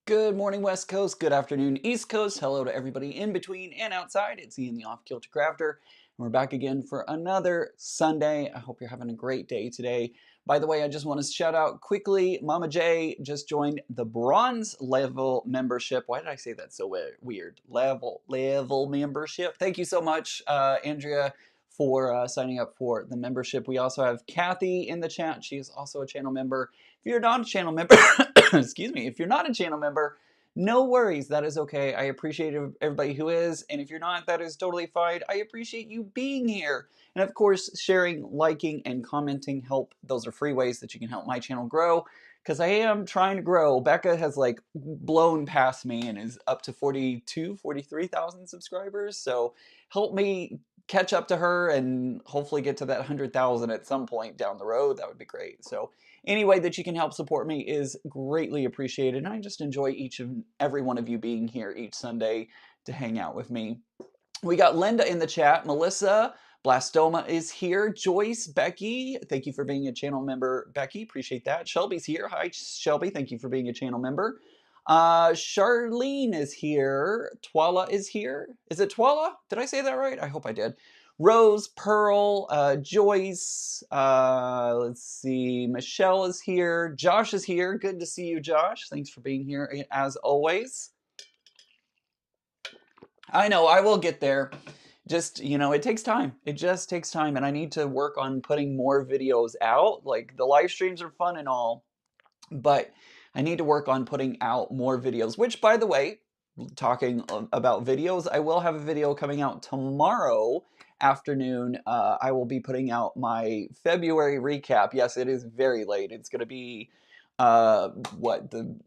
Good morning, West Coast. Good afternoon, East Coast. Hello to everybody in between and outside. It's Ian, the Off Kilter Crafter. And we're back again for another Sunday. I hope you're having a great day today. By the way, I just want to shout out quickly, Mama J just joined the bronze level membership. Why did I say that so weird? Level membership. Thank you so much, Andrea, for signing up for the membership. We also have Kathy in the chat. She is also a channel member. If you're not a channel member, excuse me, if you're not a channel member, no worries, that is okay. I appreciate everybody who is, and if you're not, that is totally fine. I appreciate you being here. And of course, sharing, liking, and commenting help. Those are free ways that you can help my channel grow, because I am trying to grow. Becca has like blown past me and is up to 43,000 subscribers, so help me catch up to her and hopefully get to that 100,000 at some point down the road. That would be great. So any way that you can help support me is greatly appreciated. And I just enjoy each and every one of you being here each Sunday to hang out with me. We got Linda in the chat. Melissa Blastoma is here. Joyce, Becky, thank you for being a channel member. Becky, appreciate that. Shelby's here. Hi, Shelby. Thank you for being a channel member. Charlene is here. Twala is here. Is it Twala? Did I say that right? I hope I did. Rose, Pearl, Joyce, let's see, Michelle is here. Josh is here. Good to see you, Josh. Thanks for being here as always. I know, I will get there. Just, it takes time. It just takes time, and I need to work on putting more videos out. Like, the live streams are fun and all, but I need to work on putting out more videos, which, by the way, talking about videos, I will have a video coming out tomorrow afternoon. I will be putting out my February recap. Yes, it is very late. It's going to be, the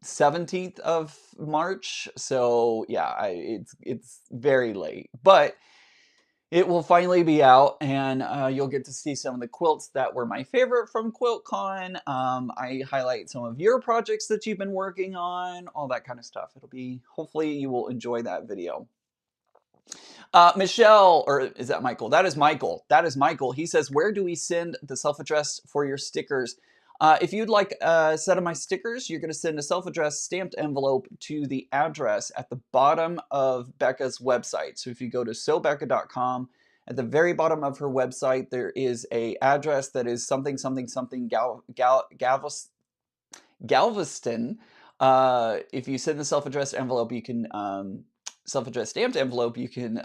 17th of March. So yeah, it's very late, but it will finally be out, and you'll get to see some of the quilts that were my favorite from QuiltCon. I highlight some of your projects that you've been working on, all that kind of stuff. Hopefully you will enjoy that video. Michelle, or is that Michael? That is Michael. That is Michael. He says, where do we send the self-addressed for your stickers? If you'd like a set of my stickers, you're going to send a self-addressed stamped envelope to the address at the bottom of Becca's website. So if you go to sewbecca.com, at the very bottom of her website, there is a address that is something Galveston. If you send the self-addressed envelope, you can self-addressed stamped envelope, you can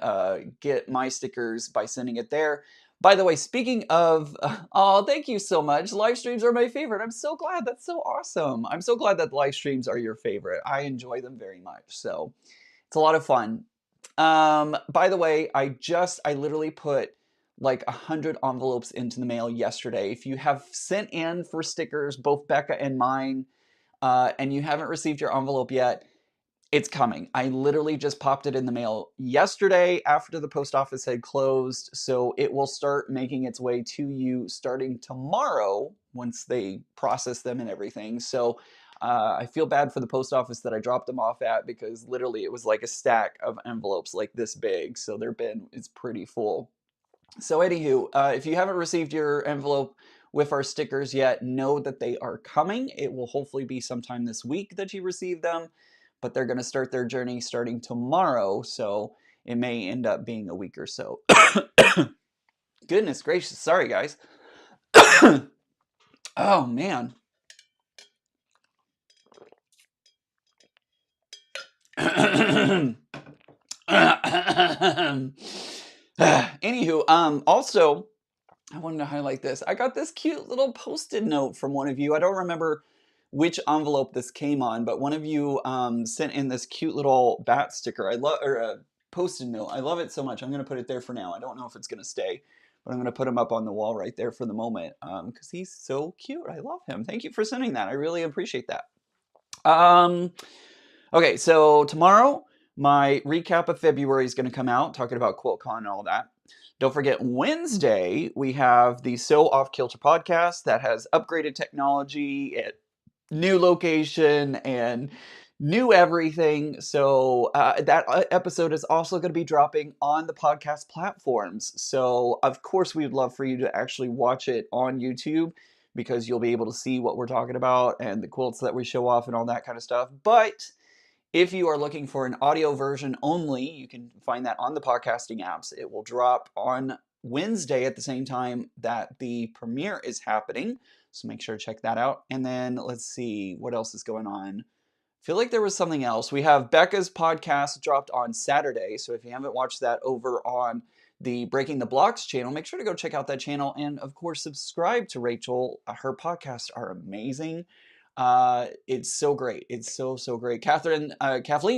get my stickers by sending it there. By the way, speaking of, oh, thank you so much. Live streams are my favorite. I'm so glad. That's so awesome. I'm so glad that live streams are your favorite. I enjoy them very much. So it's a lot of fun. By the way, I literally put like 100 envelopes into the mail yesterday. If you have sent in for stickers, both Becca and mine, and you haven't received your envelope yet, it's coming. I literally just popped it in the mail yesterday after the post office had closed, so it will start making its way to you starting tomorrow once they process them and everything. So I feel bad for the post office that I dropped them off at, because literally it was like a stack of envelopes like this big, so their bin is pretty full. So anywho, if you haven't received your envelope with our stickers yet, know that they are coming. It will hopefully be sometime this week that you receive them, but they're going to start their journey starting tomorrow, so it may end up being a week or so. Goodness gracious, sorry guys. Oh man. Anywho, also, I wanted to highlight this. I got this cute little post-it note from one of you. I don't remember which envelope this came on, but one of you sent in this cute little bat sticker. Or a post-it note. I love it so much. I'm going to put it there for now. I don't know if it's going to stay, but I'm going to put him up on the wall right there for the moment, because he's so cute. I love him. Thank you for sending that. I really appreciate that. Okay, so tomorrow, my recap of February is going to come out, talking about QuiltCon and all that. Don't forget, Wednesday, we have the So Off Kilter podcast that has upgraded technology, at new location, and new everything. So that episode is also going to be dropping on the podcast platforms. So, of course, we would love for you to actually watch it on YouTube. because you'll be able to see what we're talking about and the quilts that we show off and all that kind of stuff. But if you are looking for an audio version only, you can find that on the podcasting apps. It will drop on Wednesday at the same time that the premiere is happening. So make sure to check that out. And then let's see what else is going on. I feel like there was something else. We have Becca's podcast dropped on Saturday. So if you haven't watched that over on the Breaking the Blocks channel, make sure to go check out that channel. And of course, subscribe to Rachel. Her podcasts are amazing. It's so great. It's so great. Kathleen,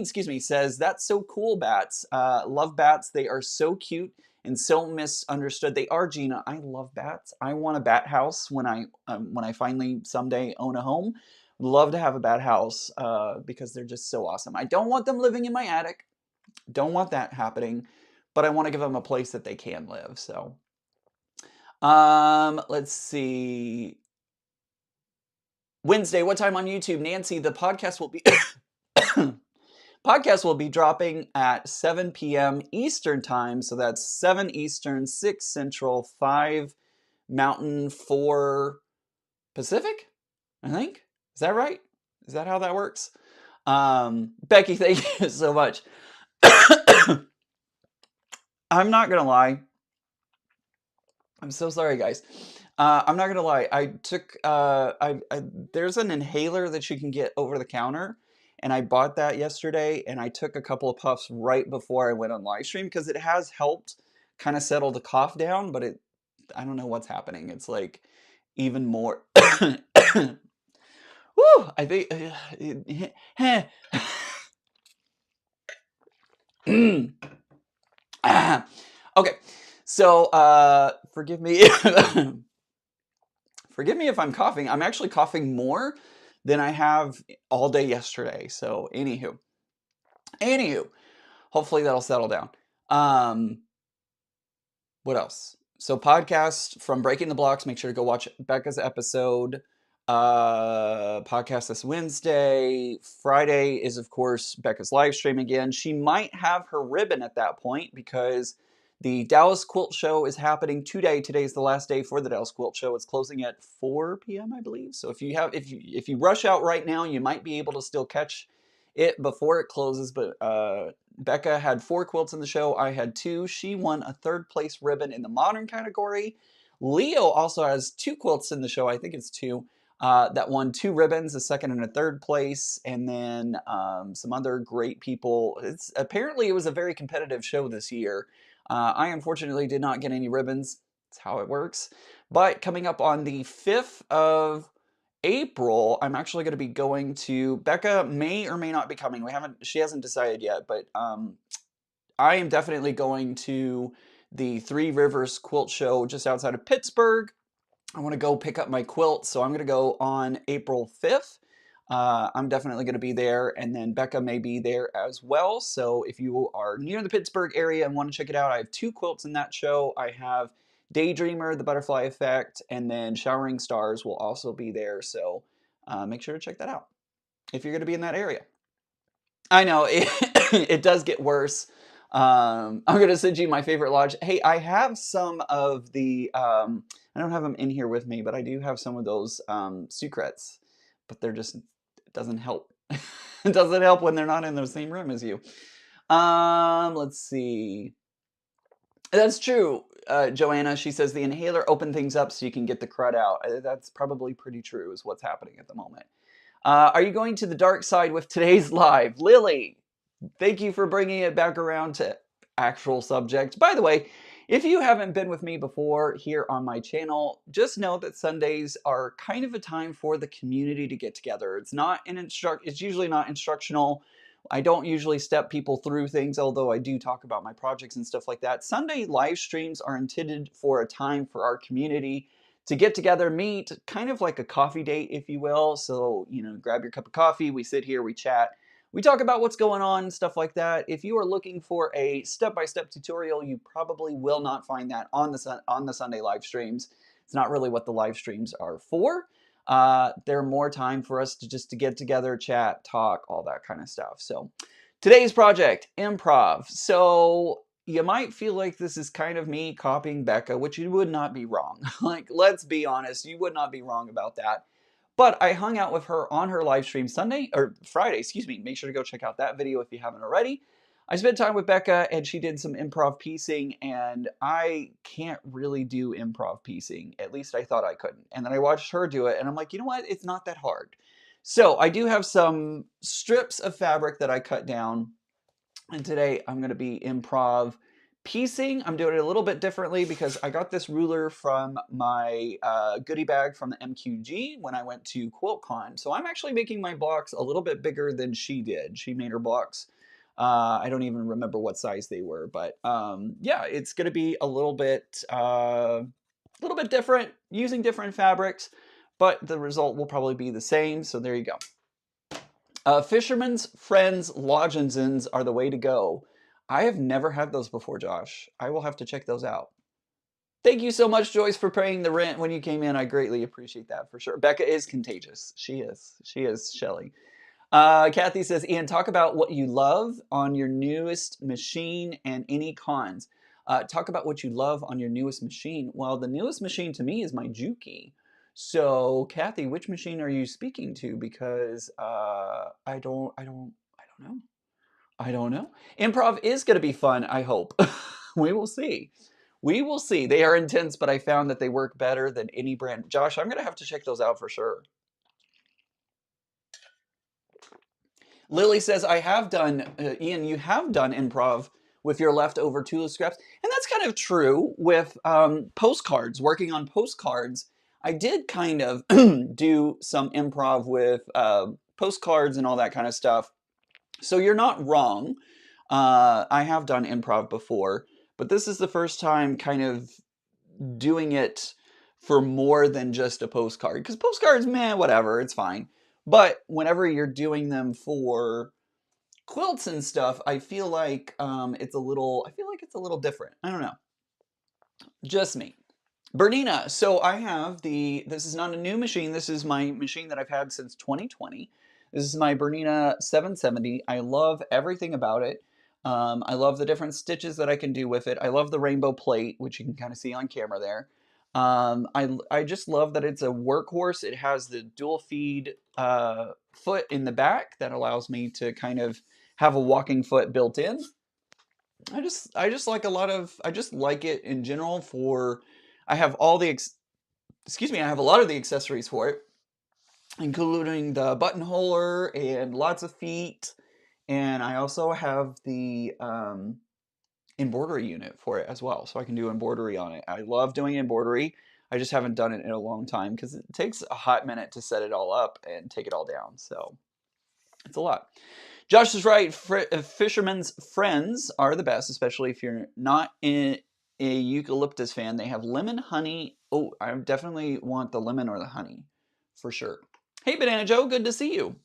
excuse me, says, that's so cool, bats. Love bats. They are so cute and so misunderstood. They are, Gina. I love bats. I want a bat house when I finally someday own a home. Love to have a bat house because they're just so awesome. I don't want them living in my attic. Don't want that happening, but I want to give them a place that they can live. So, let's see. Wednesday, what time on YouTube? Nancy, the podcast will be podcast will be dropping at 7 p.m. Eastern time. So that's 7 Eastern, 6 Central, 5 Mountain, 4 Pacific, I think. Is that right? Is that how that works? Becky, thank you so much. I'm not going to lie. I'm so sorry, guys. I'm not going to lie. I took, there's an inhaler that you can get over the counter, and I bought that yesterday, and I took a couple of puffs right before I went on live stream because it has helped kind of settle the cough down, but I don't know what's happening. It's like even more. Woo! I think. Okay, so forgive me. Forgive me if I'm coughing. I'm actually coughing more than I have all day yesterday. So, anywho, hopefully that'll settle down. What else? So, podcast from Breaking the Blocks. Make sure to go watch Becca's episode. Podcast this Wednesday. Friday is, of course, Becca's live stream again. She might have her ribbon at that point because the Dallas Quilt Show is happening today. Today's the last day for the Dallas Quilt Show. It's closing at 4 p.m., I believe. So if you rush out right now, you might be able to still catch it before it closes. But Becca had 4 quilts in the show. I had 2. She won a 3rd place ribbon in the modern category. Leo also has 2 quilts in the show. I think it's 2. That won 2 ribbons, a 2nd and a 3rd place, and then some other great people. Apparently it was a very competitive show this year. I unfortunately did not get any ribbons. That's how it works. But coming up on the 5th of April, I'm actually going to be going to, Becca may or may not be coming. She hasn't decided yet, but I am definitely going to the Three Rivers Quilt Show just outside of Pittsburgh. I want to go pick up my quilt, so I'm going to go on April 5th. I'm definitely going to be there, and then Becca may be there as well. So if you are near the Pittsburgh area and want to check it out, I have 2 quilts in that show. I have Daydreamer, The Butterfly Effect, and then Showering Stars will also be there. So make sure to check that out if you're going to be in that area. I know, it does get worse. I'm going to send you my favorite lodge. Hey, I have some of the... I don't have them in here with me, but I do have some of those secrets, but it doesn't help. It doesn't help when they're not in the same room as you. Let's see. That's true, Joanna. She says the inhaler opened things up so you can get the crud out. That's probably pretty true is what's happening at the moment. Are you going to the dark side with today's live? Lily, thank you for bringing it back around to actual subject. By the way, if you haven't been with me before here on my channel, just know that Sundays are kind of a time for the community to get together. It's usually not instructional. I don't usually step people through things, although I do talk about my projects and stuff like that. Sunday live streams are intended for a time for our community to get together, meet, kind of like a coffee date, if you will. So, grab your cup of coffee, we sit here, we chat. We talk about what's going on, stuff like that. If you are looking for a step-by-step tutorial, you probably will not find that on the Sunday live streams. It's not really what the live streams are for. They're more time for us to get together, chat, talk, all that kind of stuff. So today's project, improv. So you might feel like this is kind of me copying Becca, which you would not be wrong. Like, let's be honest, you would not be wrong about that. But I hung out with her on her live stream Sunday, or Friday, excuse me. Make sure to go check out that video if you haven't already. I spent time with Becca and she did some improv piecing, and I can't really do improv piecing. At least I thought I couldn't. And then I watched her do it and I'm like, you know what? It's not that hard. So I do have some strips of fabric that I cut down, and today I'm going to be improv piecing. I'm doing it a little bit differently because I got this ruler from my goodie bag from the MQG when I went to QuiltCon. So I'm actually making my blocks a little bit bigger than she did. She made her blocks. I don't even remember what size they were, but yeah, it's going to be a little bit different, using different fabrics, but the result will probably be the same. So there you go. Fisherman's Friends lozenges are the way to go. I have never had those before, Josh. I will have to check those out. Thank you so much, Joyce, for paying the rent when you came in. I greatly appreciate that for sure. Becca is contagious. She is. She is, Shelly. Kathy says, Ian, talk about what you love on your newest machine and any cons. Talk about what you love on your newest machine. Well, the newest machine to me is my Juki. So, Kathy, which machine are you speaking to? Because I don't know. I don't know. Improv is going to be fun, I hope. We will see. We will see. They are intense, but I found that they work better than any brand. Josh, I'm going to have to check those out for sure. Lily says, I have done, Ian, you have done improv with your leftover Tula scraps. And that's kind of true with postcards, working on postcards. I did kind of do some improv with postcards and all that kind of stuff. So you're not wrong. I have done improv before, but this is the first time kind of doing it for more than just a postcard. Because postcards, man, whatever, it's fine. But whenever you're doing them for quilts and stuff, I feel like it's a little different. I don't know. Just me. Bernina, so I have this is not a new machine. This is my machine that I've had since 2020. This is my Bernina 770. I love everything about it. I love the different stitches that I can do with it. I love the rainbow plate, which you can kind of see on camera there. I just love that it's a workhorse. It has the dual feed foot in the back that allows me to kind of have a walking foot built in. I just like I just like it in general for, I have all the, I have a lot of the accessories for it, including the buttonholer and lots of feet. And I also have the embroidery unit for it as well. So I can do embroidery on it. I love doing embroidery. I just haven't done it in a long time because it takes a hot minute to set it all up and take it all down. So it's a lot. Josh is right. Fisherman's Friends are the best, especially if you're not a eucalyptus fan. They have lemon, honey. Oh, I definitely want the lemon or the honey for sure. Hey, Banana Joe, good to see you.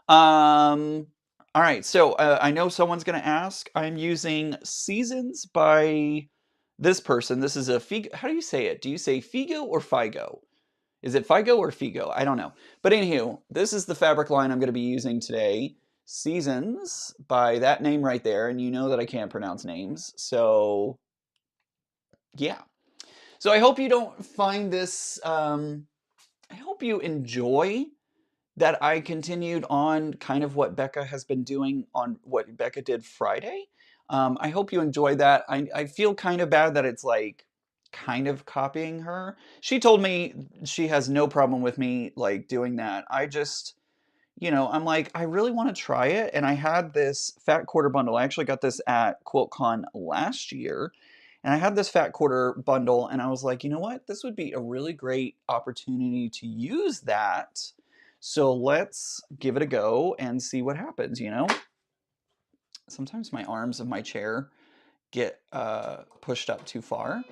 All right, so I know someone's going to ask. I'm using Seasons by this person. This is a Figo. How do you say it? Do you say Figo or Figo? Is it Figo or Figo? I don't know. But anywho, this is the fabric line I'm going to be using today. Seasons by that name right there. And you know that I can't pronounce names. So, yeah. So I hope you don't find this, I hope you enjoy that I continued on kind of what Becca has been doing on what Becca did Friday. I hope you enjoy that. I feel kind of bad that it's like kind of copying her. She told me she has no problem with me like doing that. I just, I'm like, I really want to try it. And I had this fat quarter bundle. I actually got this at QuiltCon last year. And I had this fat quarter bundle and I was like, you know what? This would be a really great opportunity to use that. So let's give it a go and see what happens, Sometimes my arms of my chair get pushed up too far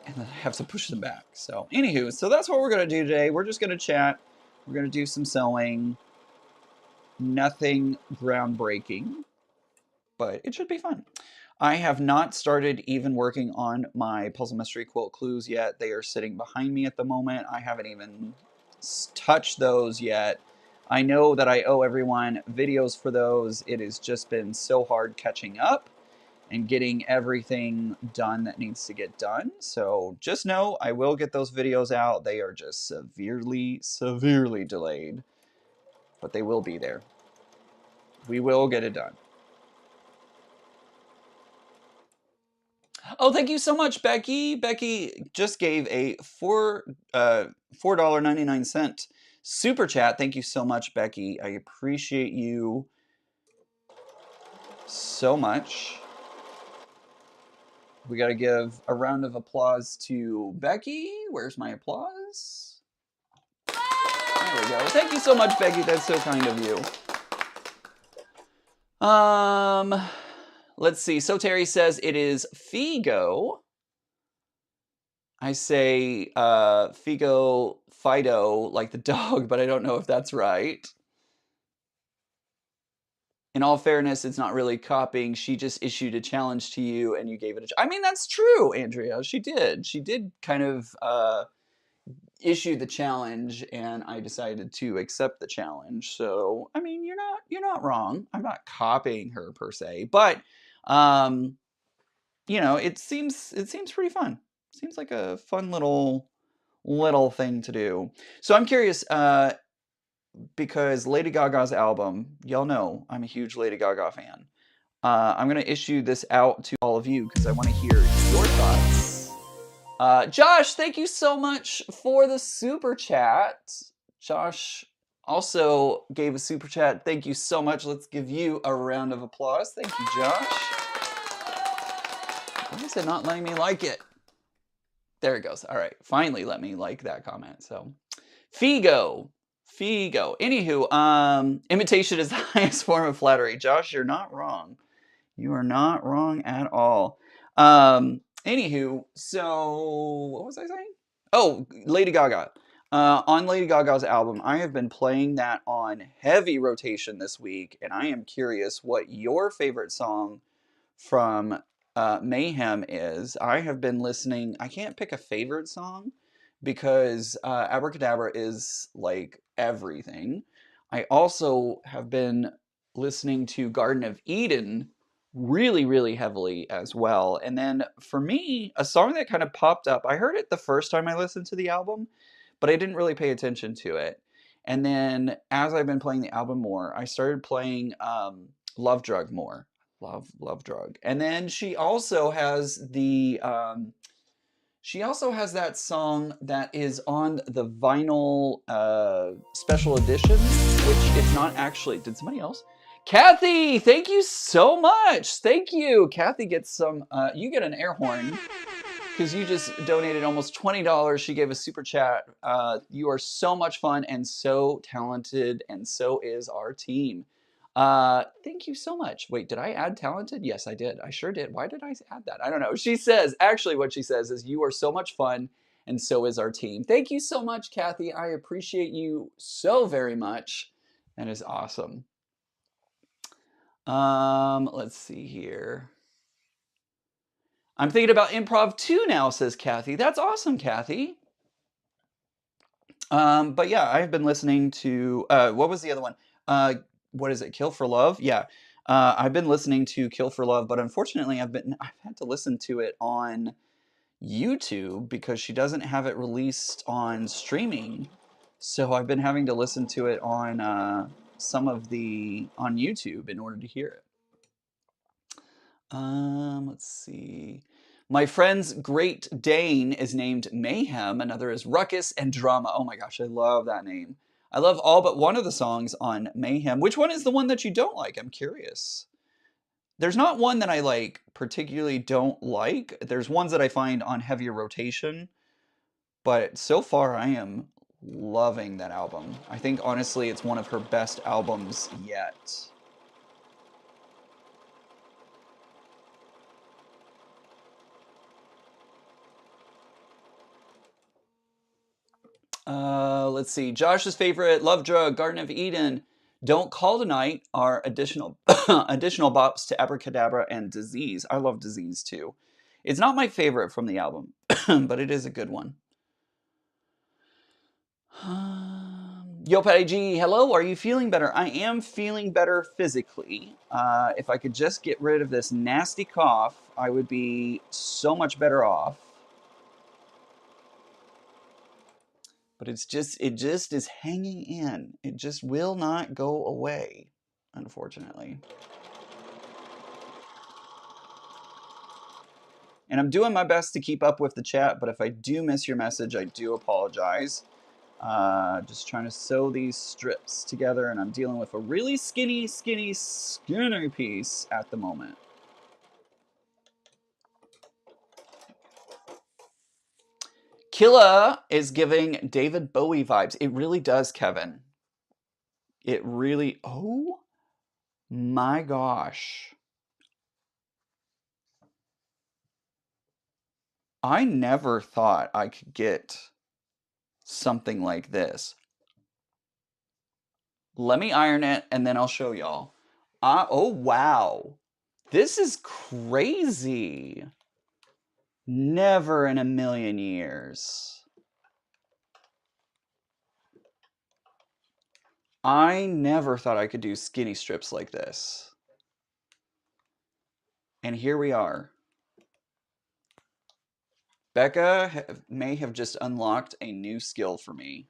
and then I have to push them back. So anywho, so that's what we're going to do today. We're just going to chat. We're going to do some sewing. Nothing groundbreaking, but it should be fun. I have not started even working on my Puzzle Mystery Quilt clues yet. They are sitting behind me at the moment. I haven't even touched those yet. I know that I owe everyone videos for those. It has just been so hard catching up and getting everything done that needs to get done. So just know I will get those videos out. They are just severely, severely delayed, but they will be there. We will get it done. Oh, thank you so much, Becky. Becky just gave a $4.99 super chat. Thank you so much, Becky. I appreciate you so much. We got to give a round of applause to Becky. Where's my applause? There we go. Thank you so much, Becky. That's so kind of you. Let's see. So Terry says it is Figo. I say Figo Fido, like the dog, but I don't know if that's right. In all fairness, it's not really copying. She just issued a challenge to you and you gave it a I mean, that's true, Andrea. She did. She did kind of issue the challenge and I decided to accept the challenge. So, I mean, you're not wrong. I'm not copying her per se, but you know, it seems pretty fun. Seems like a fun little thing to do. So I'm curious, because Lady Gaga's album, y'all know I'm a huge Lady Gaga fan. I'm going to issue this out to all of you because I want to hear your thoughts. Josh, thank you so much for the super chat. Josh also gave a super chat. Thank you so much. Let's give you a round of applause. Thank you, Josh. Why is it not letting me like it? There it goes. All right. Finally let me like that comment. So, Figo. Anywho, imitation is the highest form of flattery. Josh, you're not wrong. You are not wrong at all. Anywho, so what was I saying? Oh, Lady Gaga. On Lady Gaga's album, I have been playing that on heavy rotation this week, and I am curious what your favorite song from Mayhem is. I have been listening. I can't pick a favorite song because Abracadabra is like everything. I also have been listening to Garden of Eden really, really heavily as well. And then for me, a song that kind of popped up, I heard it the first time I listened to the album, but I didn't really pay attention to it. And then as I've been playing the album more, I started playing Love Drug more. Love Drug. And then she also has that song that is on the vinyl special edition, which is not actually. Did somebody else? Kathy, thank you so much. Thank you. Kathy gets some. You get an air horn because you just donated almost $20. She gave a super chat. You are so much fun and so talented, and so is our team. Thank you so much. Wait, did I add talented? Yes, I did. I sure did. Why did I add that? I don't know. She says, actually what she says is, you are so much fun and so is our team. Thank you so much, Kathy. I appreciate you so very much. That is awesome. Let's see here. I'm thinking about improv too now, says Kathy. That's awesome, Kathy. But yeah, I've been listening to, what was the other one? What is it? Kill for Love? Yeah. I've been listening to Kill for Love, but unfortunately I've had to listen to it on YouTube because she doesn't have it released on streaming. So I've been having to listen to it on on YouTube in order to hear it. Let's see. My friend's Great Dane is named Mayhem. Another is Ruckus and Drama. Oh my gosh, I love that name. I love all but one of the songs on Mayhem. Which one is the one that you don't like? I'm curious. There's not one that I like particularly don't like. There's ones that I find on heavier rotation. But so far, I am loving that album. I think honestly, it's one of her best albums yet. Let's see. Josh's favorite, Love Drug, Garden of Eden, Don't Call Tonight are additional additional bops to Abracadabra and Disease. I love Disease too. It's not my favorite from the album, but it is a good one. Yo, Patty G, hello. Are you feeling better? I am feeling better physically. If I could just get rid of this nasty cough, I would be so much better off. But it just is hanging in. It just will not go away, unfortunately. And I'm doing my best to keep up with the chat, but if I do miss your message, I do apologize. Just trying to sew these strips together, and I'm dealing with a really skinny piece at the moment. Killa is giving David Bowie vibes. It really does, Kevin. It really, oh my gosh. I never thought I could get something like this. Let me iron it and then I'll show y'all. Oh, wow. This is crazy. Never in a million years. I never thought I could do skinny strips like this. And here we are. Becca may have just unlocked a new skill for me.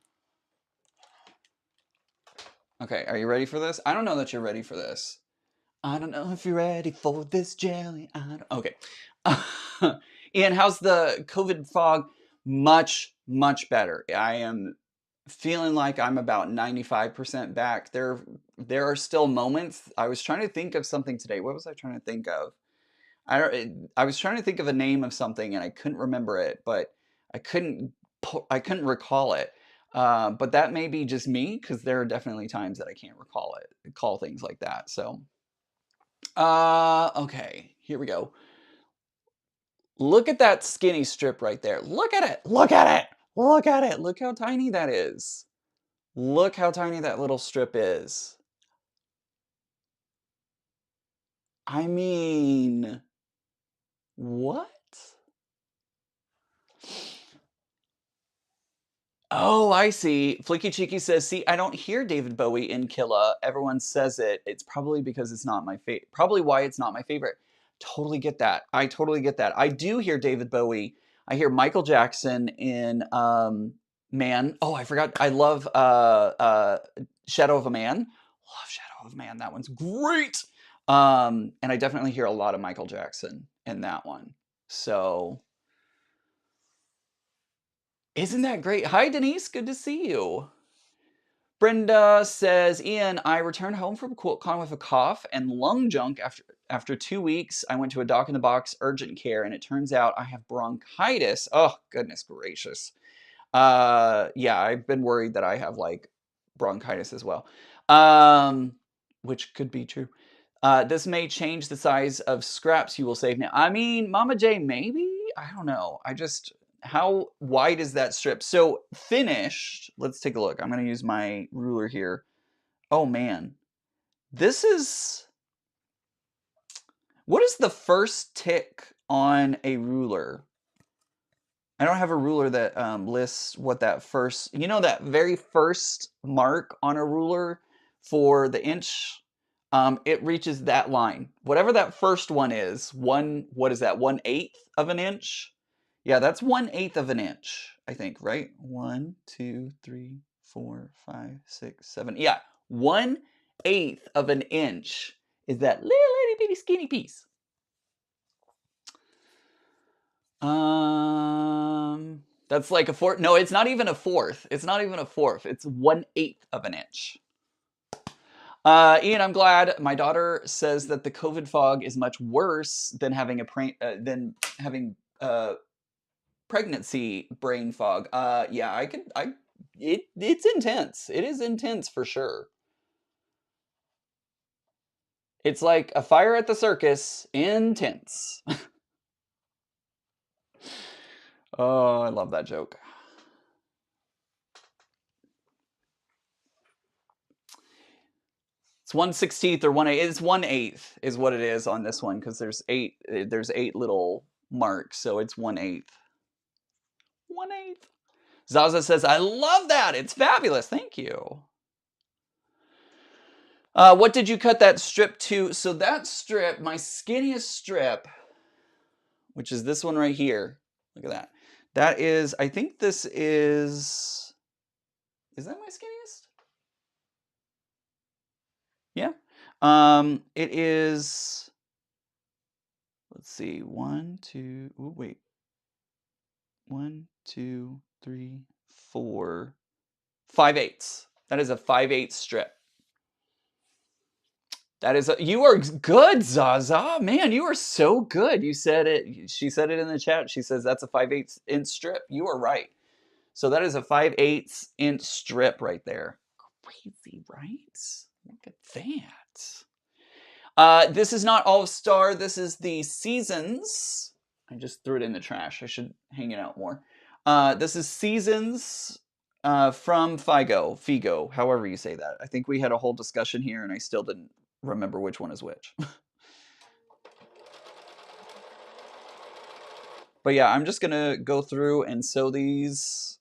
Okay, are you ready for this? I don't know that you're ready for this. I don't know if you're ready for this jelly. Okay. Ian, how's the COVID fog? Much, much better. I am feeling like I'm about 95% back. There are still moments. I was trying to think of something today. What was I trying to think of? I was trying to think of a name of something and I couldn't remember it, but I couldn't recall it. But that may be just me because there are definitely times that I can't recall things like that. So, okay, here we go. Look at that skinny strip right there. Look at it. Look at it. Look at it. Look how tiny that is. Look how tiny that little strip is. I mean, what? Oh, I see. Flicky Cheeky says, see, I don't hear David Bowie in Killa. Everyone says it. It's probably because it's not my favorite. Probably why it's not my favorite. Totally get that. I totally get that. I do hear David Bowie. I hear Michael Jackson in Man. Oh, I forgot. I love Shadow of a Man. Love Shadow of a Man. That one's great. And I definitely hear a lot of Michael Jackson in that one. So isn't that great? Hi, Denise. Good to see you. Brenda says, Ian, I returned home from QuiltCon with a cough and lung junk after 2 weeks. I went to a doc in the box urgent care, and it turns out I have bronchitis. Oh, goodness gracious. Yeah, I've been worried that I have like bronchitis as well, which could be true. This may change the size of scraps you will save now. I mean, Mama J, maybe? I don't know. How wide is that strip? So finished, let's take a look. I'm going to use my ruler here. Oh man, this is, what is the first tick on a ruler? I don't have a ruler that lists what that first, that very first mark on a ruler for the inch, it reaches that line. Whatever that first one is, what is that, 1/8 of an inch? Yeah, that's 1/8 of an inch, I think, right? 1, 2, 3, 4, 5, 6, 7. Yeah, 1/8 of an inch is that little itty bitty skinny piece. That's like a fourth. No, it's not even a fourth. It's not even a fourth. It's 1/8 of an inch. Ian, I'm glad. My daughter says that the COVID fog is much worse than having pregnancy brain fog. Yeah, it's intense. It is intense for sure. It's like a fire at the circus, intense. Oh, I love that joke. It's 1/16 or 1/8. It's 1/8 is what it is on this one because there's eight little marks, so it's 1/8. 1/8. Zaza says, I love that. It's fabulous. Thank you. What did you cut that strip to? So that strip, my skinniest strip, which is this one right here. Look at that. That is, I think this is that my skinniest? Yeah. It is, let's see, 1, 2, ooh, wait. 1, 2, 3, 4, 5/8. That is a 5/8 strip. That is you are good, Zaza. Man, you are so good. You said it. She said it in the chat. She says that's a 5/8 inch strip. You are right. So that is a 5/8 inch strip right there. Crazy, right? Look at that. This is not All Star. This is the Seasons. I just threw it in the trash. I should hang it out more. This is Seasons from Figo, however you say that. I think we had a whole discussion here, and I still didn't remember which one is which. But yeah, I'm just gonna go through and sew these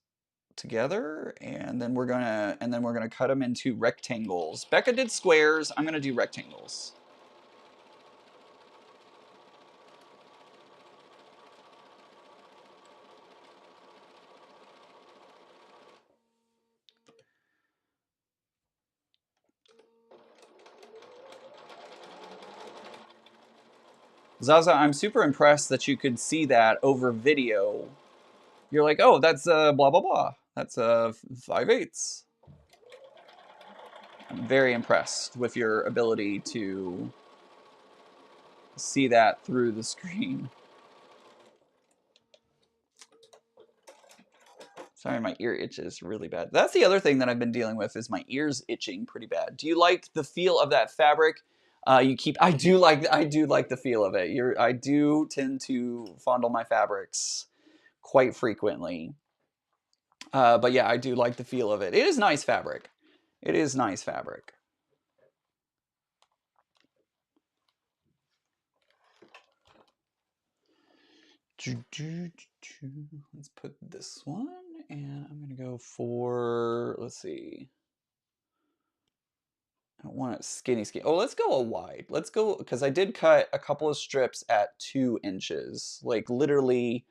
together, and then we're gonna cut them into rectangles. Becca did squares. I'm gonna do rectangles. Zaza, I'm super impressed that you could see that over video. You're like, oh, that's blah blah blah. That's 5/8. I'm very impressed with your ability to see that through the screen. Sorry, my ear itches really bad. That's the other thing that I've been dealing with is my ears itching pretty bad. Do you like the feel of that fabric? I do like the feel of it. I do tend to fondle my fabrics quite frequently. But yeah, I do like the feel of it. It is nice fabric. It is nice fabric. Let's put this one, and I'm gonna go for, let's see. I don't want it skinny. Oh, let's go a wide. Let's go, because I did cut a couple of strips at 2 inches. Like literally,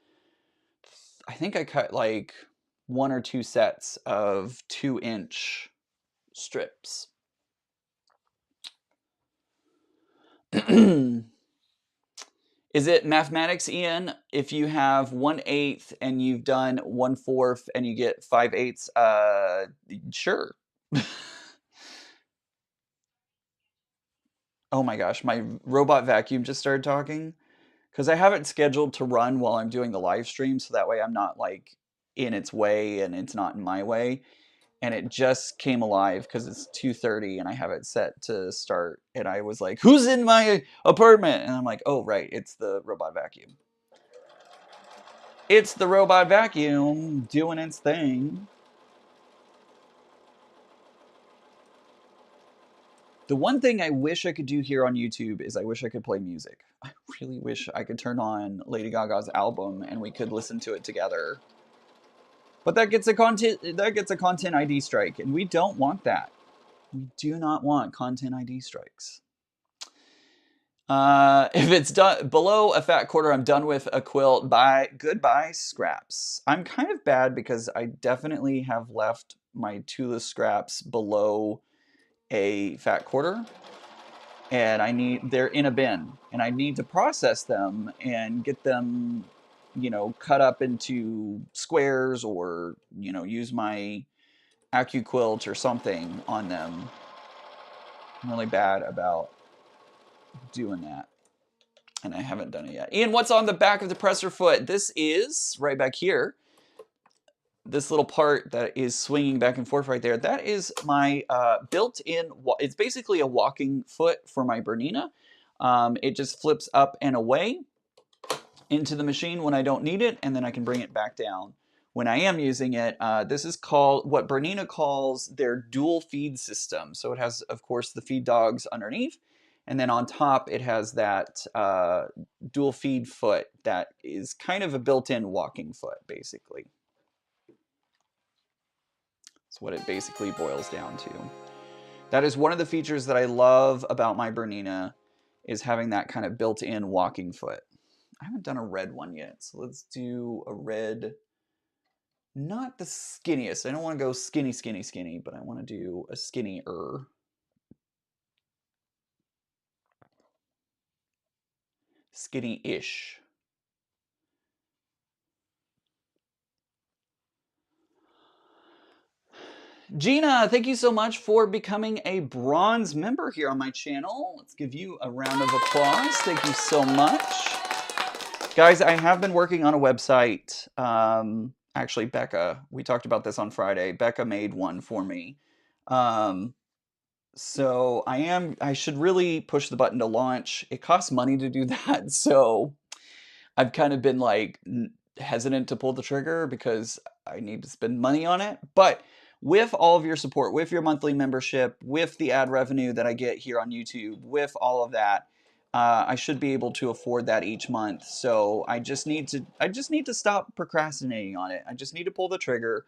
I think I cut like 1 or 2 sets of 2-inch strips. Is it mathematics, Ian? If you have 1/8 and you've done 1/4 and you get 5/8, sure. Oh my gosh, my robot vacuum just started talking. Because I have it scheduled to run while I'm doing the live stream, so that way I'm not like in its way and it's not in my way. And it just came alive because it's 2:30 and I have it set to start. And I was like, who's in my apartment? And I'm like, oh, right, it's the robot vacuum. It's the robot vacuum doing its thing. The one thing I wish I could do here on YouTube is I wish I could play music. I really wish I could turn on Lady Gaga's album and we could listen to it together. But that gets a content ID strike, and we don't want that. We do not want content ID strikes. If it's done below a fat quarter, I'm done with a quilt. Goodbye scraps. I'm kind of bad because I definitely have left my toolless scraps below a fat quarter, and they're in a bin, and I need to process them and get them, cut up into squares, or use my Quilt or something on them. I'm really bad about doing that, and I haven't done it yet. Ian, what's on the back of the presser foot? This is right back here. This little part that is swinging back and forth right there, that is my built-in, it's basically a walking foot for my Bernina. It just flips up and away into the machine when I don't need it, and then I can bring it back down when I am using it. This is called what Bernina calls their dual feed system. So it has, of course, the feed dogs underneath, and then on top it has that dual feed foot that is kind of a built-in walking foot, basically. That's what it basically boils down to. That is one of the features that I love about my Bernina, is having that kind of built-in walking foot. I haven't done a red one yet, so let's do a red, not the skinniest. I don't want to go skinny, skinny, skinny, but I want to do a skinnier. Skinny-ish. Gina, thank you so much for becoming a bronze member here on my channel. Let's give you a round of applause. Thank you so much. Guys, I have been working on a website. Actually, Becca, we talked about this on Friday. Becca made one for me. So I should really push the button to launch. It costs money to do that. So I've kind of been like hesitant to pull the trigger because I need to spend money on it. But with all of your support, with your monthly membership, with the ad revenue that I get here on YouTube, with all of that, I should be able to afford that each month. So I just need to stop procrastinating on it. I just need to pull the trigger.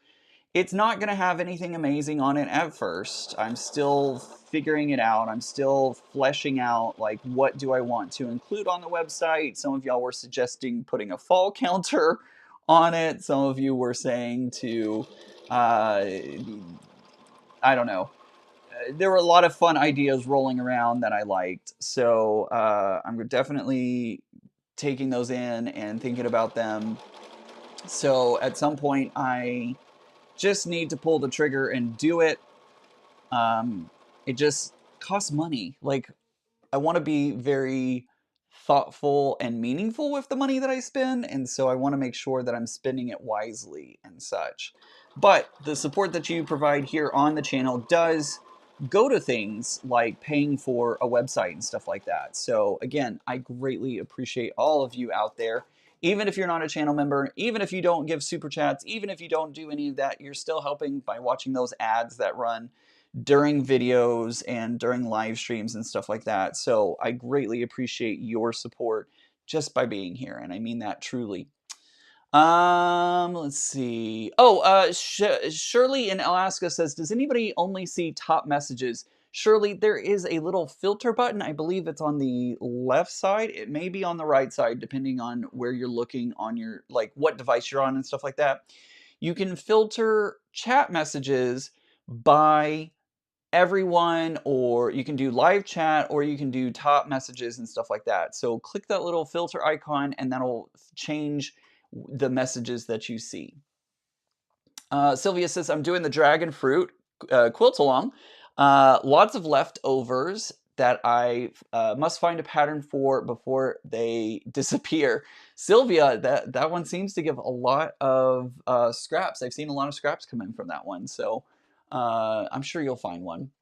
It's not going to have anything amazing on it at first. I'm still figuring it out. I'm still fleshing out, like, what do I want to include on the website. Some of y'all were suggesting putting a fall counter on it. Some of you were saying to, I don't know. There were a lot of fun ideas rolling around that I liked. So I'm definitely taking those in and thinking about them. So at some point, I just need to pull the trigger and do it. It just costs money. Like, I want to be very thoughtful and meaningful with the money that I spend, and so I want to make sure that I'm spending it wisely and such. But the support that you provide here on the channel does go to things like paying for a website and stuff like that. So again, I greatly appreciate all of you out there. Even if you're not a channel member, even if you don't give super chats, even if you don't do any of that, you're still helping by watching those ads that run during videos and during live streams and stuff like that. So I greatly appreciate your support just by being here, and I mean that truly. Let's see. Oh, Shirley in Alaska says, does anybody only see top messages? Shirley, there is a little filter button. I believe it's on the left side. It may be on the right side, depending on where you're looking on your, like, what device you're on and stuff like that. You can filter chat messages by everyone, or you can do live chat, or you can do top messages and stuff like that. So click that little filter icon and that'll change the messages that you see. Sylvia says, I'm doing the dragon fruit quilt along. Lots of leftovers that I must find a pattern for before they disappear. Sylvia, that one seems to give a lot of scraps. I've seen a lot of scraps come in from that one, so I'm sure you'll find one.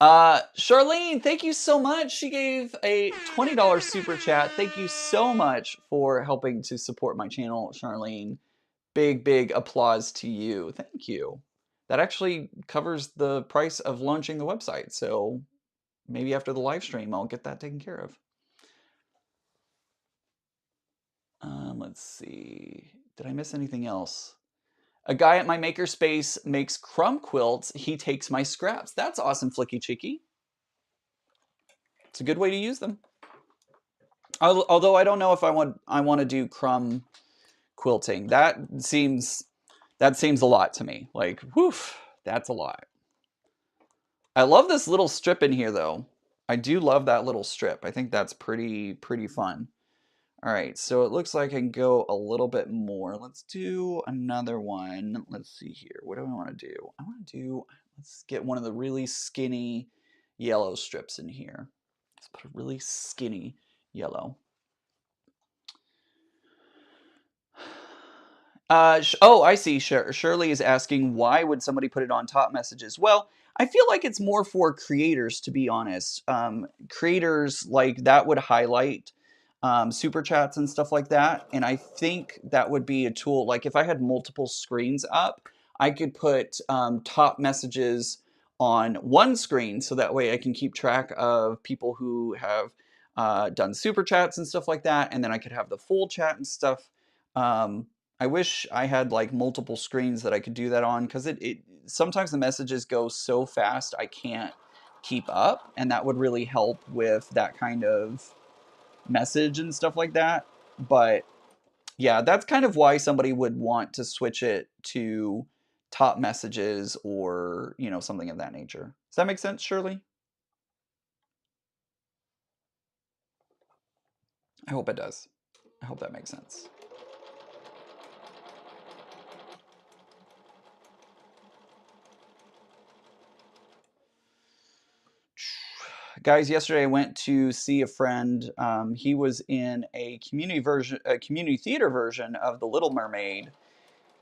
Charlene, thank you so much. She gave a $20 super chat. Thank you so much for helping to support my channel, Charlene. Big, big applause to you. Thank you. That actually covers the price of launching the website. So maybe after the live stream, I'll get that taken care of. Let's see. Did I miss anything else? A guy at my makerspace makes crumb quilts. He takes my scraps. That's awesome, Flicky Chicky. It's a good way to use them. Although I don't know if I want to do crumb quilting. That seems a lot to me. Like, woof, that's a lot. I love this little strip in here, though. I do love that little strip. I think that's pretty fun. All right, so it looks like I can go a little bit more. Let's do another one. Let's see here. What do I want to do? I want to do, let's get one of the really skinny yellow strips in here. Let's put a really skinny yellow. Oh, I see. Shirley is asking, why would somebody put it on top messages? Well, I feel like it's more for creators, to be honest. Creators, like, that would highlight super chats and stuff like that. And I think that would be a tool. Like, if I had multiple screens up, I could put top messages on one screen, so that way I can keep track of people who have done super chats and stuff like that. And then I could have the full chat and stuff. I wish I had like multiple screens that I could do that on, because it sometimes the messages go so fast I can't keep up, and that would really help with that kind of message and stuff like that. But yeah, that's kind of why somebody would want to switch it to top messages or, something of that nature. Does that make sense, Shirley? I hope it does. I hope that makes sense. Guys, yesterday I went to see a friend. He was in a community theater version of The Little Mermaid.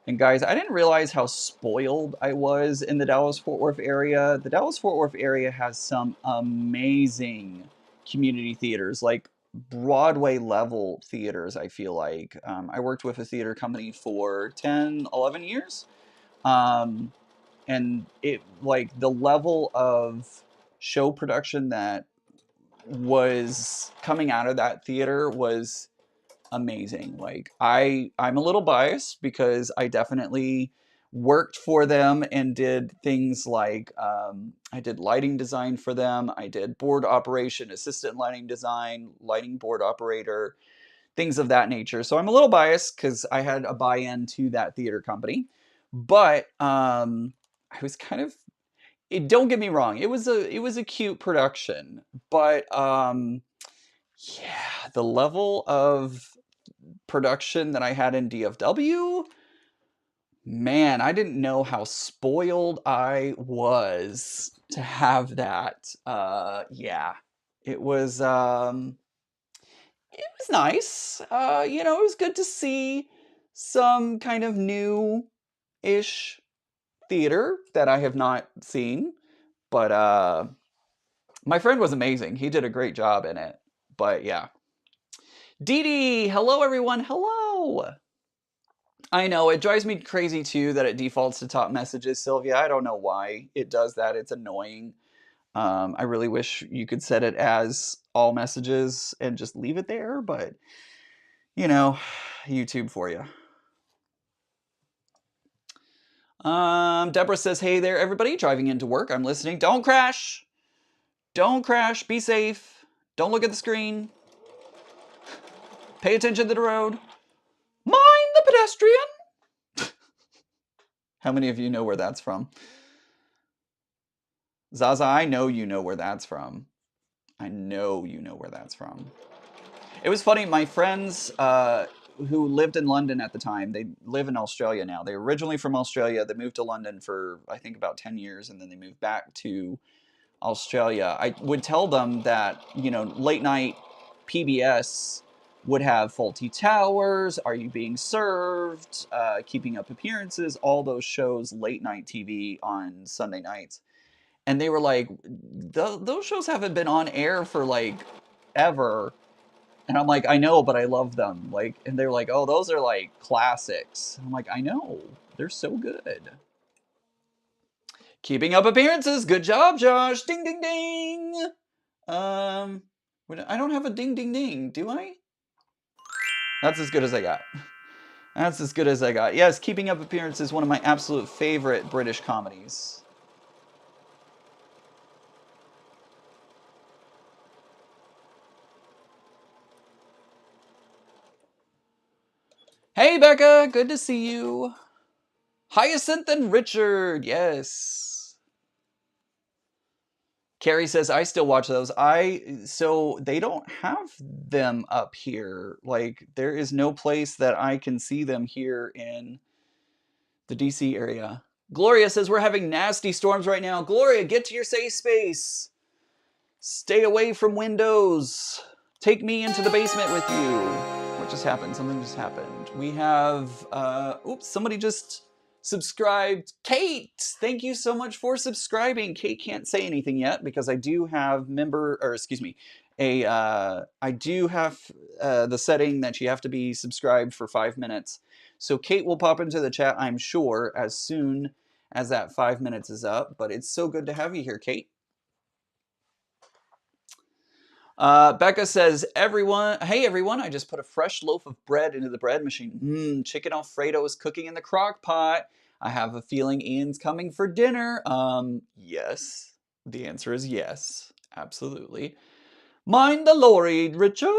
And guys, I didn't realize how spoiled I was in the Dallas-Fort Worth area. The Dallas-Fort Worth area has some amazing community theaters, like Broadway level theaters, I feel like. I worked with a theater company for 10, 11 years. Um, and it, like, the level of show production that was coming out of that theater was amazing. Like, I'm a little biased because I definitely worked for them and did things like, I did lighting design for them. I did board operation, assistant lighting design, lighting board operator, things of that nature. So I'm a little biased because I had a buy-in to that theater company. But I was kind of, don't get me wrong, it was a cute production, but yeah, the level of production that I had in DFW, man, I didn't know how spoiled I was to have that. Yeah, it was nice. It was good to see some kind of new-ish theater that I have not seen. But my friend was amazing. He did a great job in it. But yeah. Dee Dee, hello everyone. Hello. I know, it drives me crazy too that it defaults to top messages, Sylvia. I don't know why it does that. It's annoying. I really wish you could set it as all messages and just leave it there, but you know, YouTube for you. Deborah says, hey there, everybody, driving into work. I'm listening. Don't crash. Don't crash. Be safe. Don't look at the screen. Pay attention to the road. Mind the pedestrian. How many of you know where that's from? Zaza, I know you know where that's from. I know you know where that's from. It was funny, my friends who lived in London at the time, they live in Australia now. They're originally from Australia. They moved to London for, I think, about 10 years, and then they moved back to Australia. I would tell them that, late night PBS would have Faulty Towers, Are You Being Served, Keeping Up Appearances, all those shows, late night TV on Sunday nights. And they were like, those shows haven't been on air for like ever. And I'm like, I know, but I love them. Like, and they're like, oh, those are like classics. And I'm like, I know, they're so good. Keeping Up Appearances. Good job, Josh. Ding, ding, ding. I don't have a ding, ding, ding, do I? That's as good as I got. That's as good as I got. Yes, Keeping Up Appearances is one of my absolute favorite British comedies. Hey, Becca. Good to see you. Hyacinth and Richard. Yes. Carrie says, I still watch those. So they don't have them up here. Like, there is no place that I can see them here in the DC area. Gloria says, we're having nasty storms right now. Gloria, get to your safe space. Stay away from windows. Take me into the basement with you. What just happened? Something just happened. We have, oops, somebody just subscribed. Kate, thank you so much for subscribing. Kate can't say anything yet because I do have I do have the setting that you have to be subscribed for 5 minutes. So Kate will pop into the chat, I'm sure, as soon as that 5 minutes is up. But it's so good to have you here, Kate. Becca says, hey everyone, I just put a fresh loaf of bread into the bread machine. Chicken Alfredo is cooking in the crock pot. I have a feeling Ian's coming for dinner. Yes. The answer is yes. Absolutely. Mind the lorry, Richard.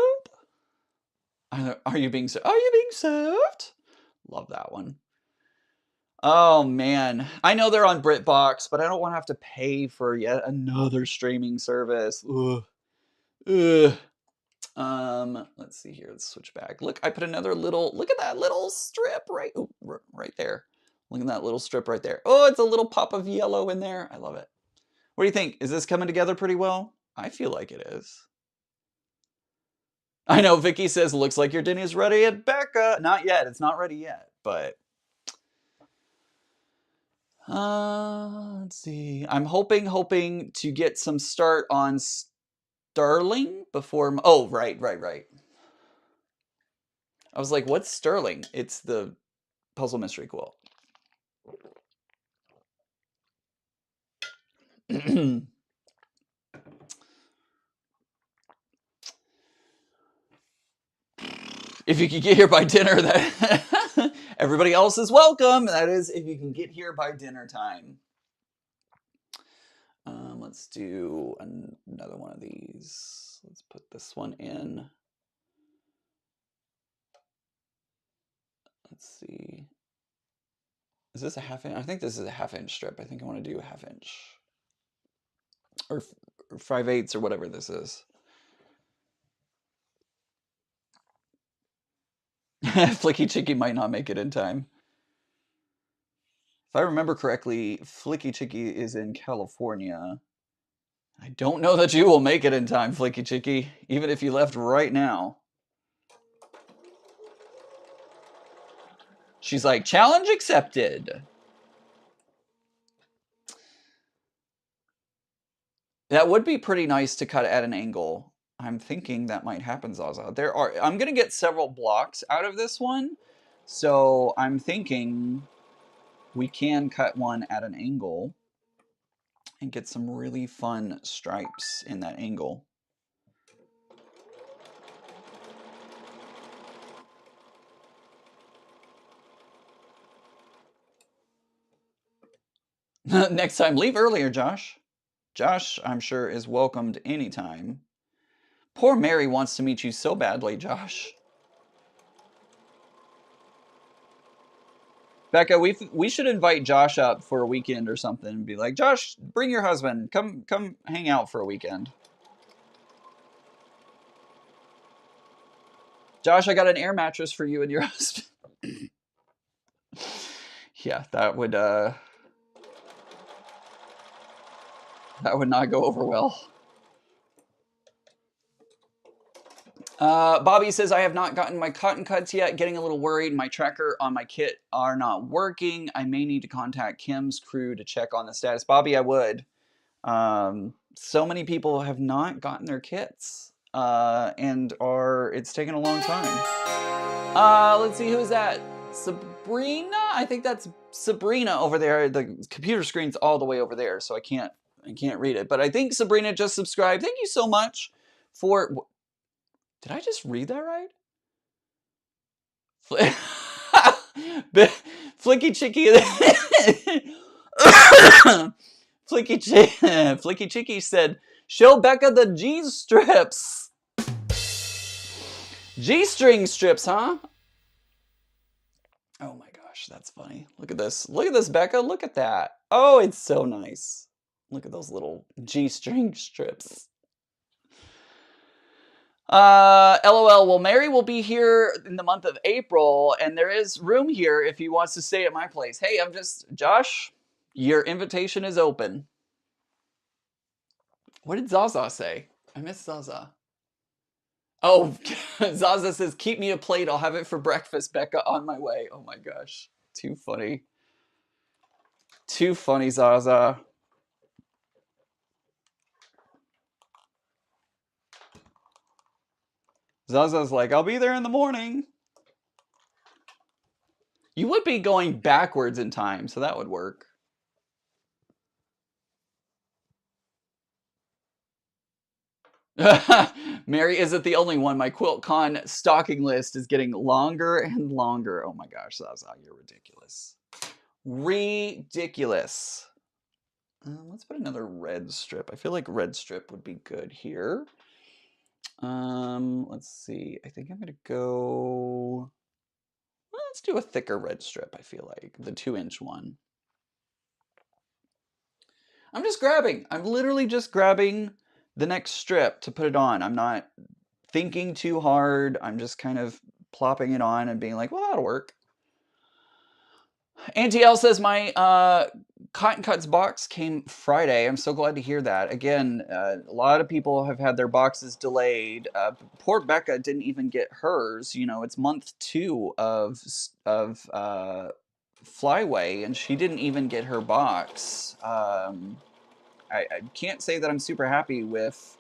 Are you being served? Love that one. Oh man, I know they're on BritBox, but I don't want to have to pay for yet another streaming service. Ugh. Ugh. Let's see here. Let's switch back. Look, I put another little. Look at that little strip right there. Look at that little strip right there. Oh, it's a little pop of yellow in there. I love it. What do you think? Is this coming together pretty well? I feel like it is. I know Vicky says, looks like your dinner's ready at Becca. Not yet. It's not ready yet, but let's see. I'm hoping to get some start on Starling before. Oh, right. I was like, what's Sterling? It's the puzzle mystery quilt. If you can get here by dinner, that everybody else is welcome. That is, if you can get here by dinner time. Let's do another one of these. Let's put this one in. Let's see. Is this a half inch? I think this is a half-inch strip. I think I want to do a half-inch. Or 5/8 or whatever this is. Flicky Chicky might not make it in time. If I remember correctly, Flicky Chicky is in California. I don't know that you will make it in time, Flicky Chicky, even if you left right now. She's like, challenge accepted. That would be pretty nice to cut at an angle. I'm thinking that might happen, Zaza. I'm going to get several blocks out of this one. So I'm thinking we can cut one at an angle and get some really fun stripes in that angle. Next time, leave earlier, Josh. Josh, I'm sure, is welcomed anytime. Poor Mary wants to meet you so badly, Josh. Becca, we should invite Josh up for a weekend or something and be like, Josh, bring your husband. Come hang out for a weekend. Josh, I got an air mattress for you and your husband. Yeah, that would not go over well. Bobby says, I have not gotten my cotton cuts yet. Getting a little worried. My tracker on my kit are not working. I may need to contact Kim's crew to check on the status. Bobby, I would. So many people have not gotten their kits. And it's taken a long time. Let's see, who's that? Sabrina? I think that's Sabrina over there. The computer screen's all the way over there, so I can't read it. But I think Sabrina just subscribed. Thank you so much for... Did I just read that right? Flicky Chicky. Flicky Chicky said, show Becca the G-strips. G-string strips, huh? Oh my gosh, that's funny. Look at this. Look at this, Becca. Look at that. Oh, it's so nice. Look at those little G-string strips. LOL, well, Mary will be here in the month of April, and there is room here if he wants to stay at my place. Hey, Josh, your invitation is open. What did Zaza say? I missed Zaza. Oh, Zaza says, keep me a plate. I'll have it for breakfast, Becca, on my way. Oh my gosh. Too funny. Too funny, Zaza. Zaza's like, I'll be there in the morning. You would be going backwards in time, so that would work. Mary isn't the only one. My QuiltCon stocking list is getting longer and longer. Oh my gosh, Zaza, you're ridiculous. Ridiculous. Let's put another red strip. I feel like red strip would be good here. Let's see. I think I'm gonna go. Well, let's do a thicker red strip. I feel like the 2-inch one. I'm just grabbing. I'm literally just grabbing the next strip to put it on. I'm not thinking too hard. I'm just kind of plopping it on and being like, well, that'll work. Auntie L says my Cotton Cuts box came Friday. I'm so glad to hear that. Again, a lot of people have had their boxes delayed. Poor Becca didn't even get hers. You know, it's month 2 of Flyway, and she didn't even get her box. I can't say that I'm super happy with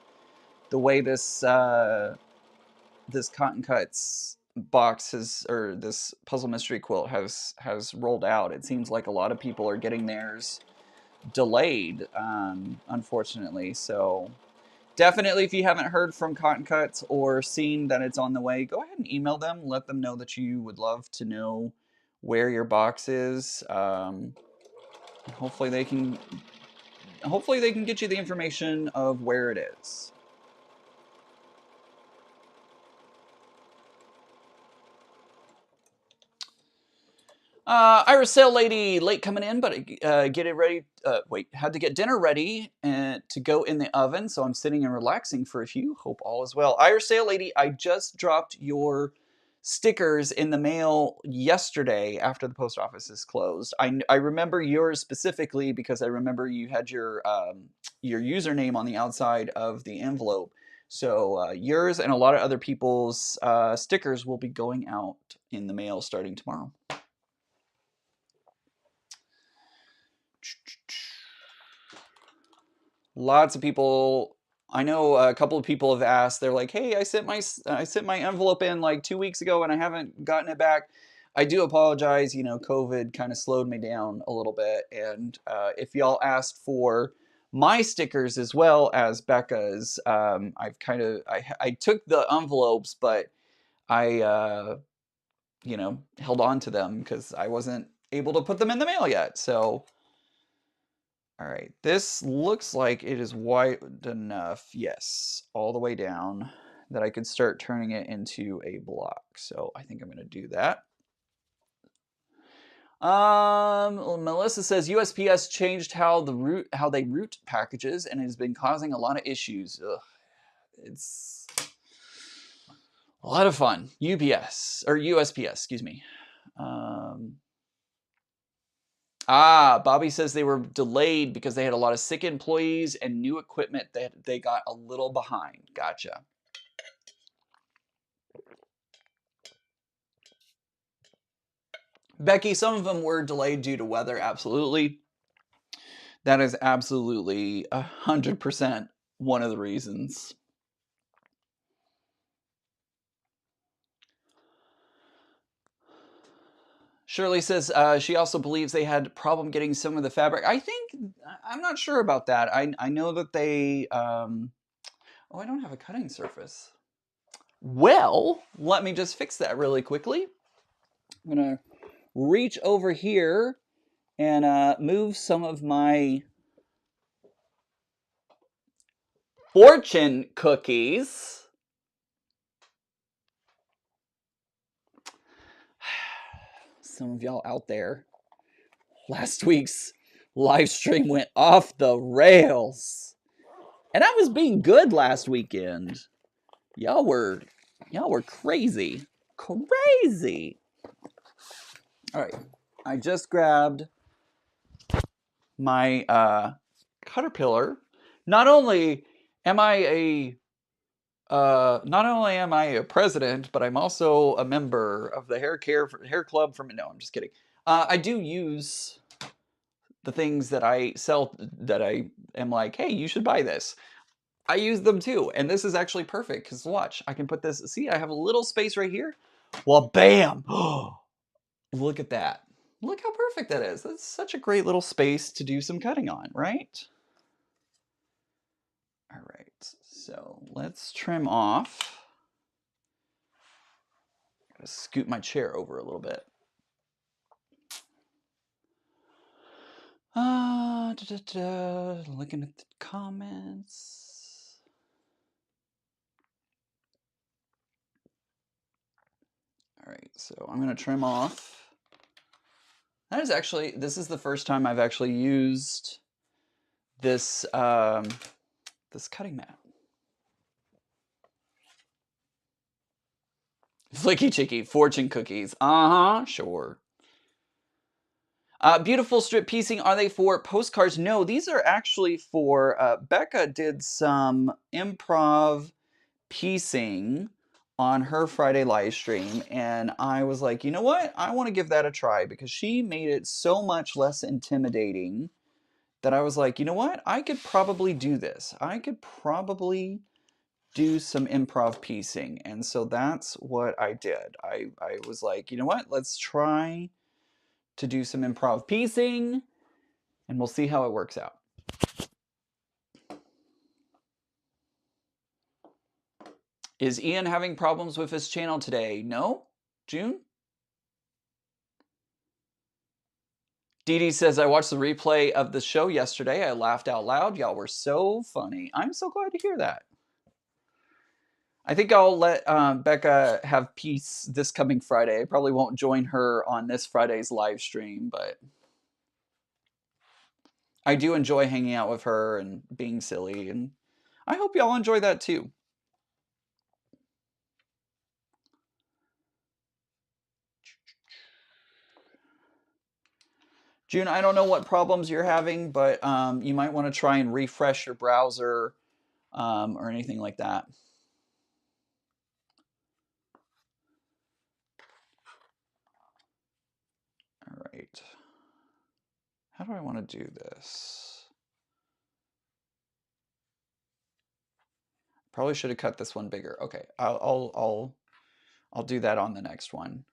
the way this this Cotton Cuts box has, or this puzzle mystery quilt has rolled out. It seems like a lot of people are getting theirs delayed, unfortunately. So definitely, if you haven't heard from Cotton Cuts or seen that it's on the way, go ahead and email them. Let them know that you would love to know where your box is. Hopefully they can get you the information of where it is. Irish Sail Lady, late coming in, but get it ready. Had to get dinner ready to go in the oven, so I'm sitting and relaxing for a few. Hope all is well. Irish Sail Lady, I just dropped your stickers in the mail yesterday after the post office is closed. I remember yours specifically because I remember you had your username on the outside of the envelope. So yours and a lot of other people's stickers will be going out in the mail starting tomorrow. Lots of people. I know a couple of people have asked. They're like, "Hey, I sent my envelope in like 2 weeks ago, and I haven't gotten it back." I do apologize. You know, COVID kind of slowed me down a little bit, and if y'all asked for my stickers as well as Becca's, I took the envelopes, but I held on to them because I wasn't able to put them in the mail yet. So. All right, this looks like it is wide enough, yes, all the way down, that I could start turning it into a block. So I think I'm gonna do that. Melissa says USPS changed how they route packages, and it has been causing a lot of issues. Ugh, it's a lot of fun. UPS or USPS, excuse me. Bobby says they were delayed because they had a lot of sick employees and new equipment that they got a little behind. Gotcha. Becky, some of them were delayed due to weather. Absolutely. That is absolutely 100% one of the reasons. Shirley says she also believes they had problem getting some of the fabric. I'm not sure about that. I know that they. I don't have a cutting surface. Well, let me just fix that really quickly. I'm gonna reach over here and move some of my fortune cookies. Some of y'all out there, last week's live stream went off the rails. And I was being good last weekend. Y'all were crazy. Crazy. All right. I just grabbed my caterpillar. Not only am I a president, but I'm also a member of the hair club from. No, I'm just kidding. I do use the things that I sell that I am like, hey, you should buy this. I use them too, and this is actually perfect because watch, I can put this. See, I have a little space right here. Well, bam! Look at that. Look how perfect that is. That's such a great little space to do some cutting on, right? All right. So let's trim off. Gotta scoot my chair over a little bit. Looking at the comments. All right, so I'm gonna trim off. That is actually, this is the first time I've actually used this this cutting mat. Flicky Chicky, fortune cookies. Sure. Beautiful strip piecing. Are they for postcards? No, these are actually for, Becca did some improv piecing on her Friday live stream, and I was like, you know what? I want to give that a try because she made it so much less intimidating that I was like, you know what? I could probably do this. I could probably do some improv piecing. And so that's what I did. I was like, you know what? Let's try to do some improv piecing and we'll see how it works out. Is Ian having problems with his channel today? No? June? Dee Dee says, I watched the replay of the show yesterday. I laughed out loud. Y'all were so funny. I'm so glad to hear that. I think I'll let Becca have peace this coming Friday. I probably won't join her on this Friday's live stream, but I do enjoy hanging out with her and being silly, and I hope y'all enjoy that too. June, I don't know what problems you're having, but you might want to try and refresh your browser or anything like that. All right. How do I want to do this? Probably should have cut this one bigger. Okay, I'll do that on the next one.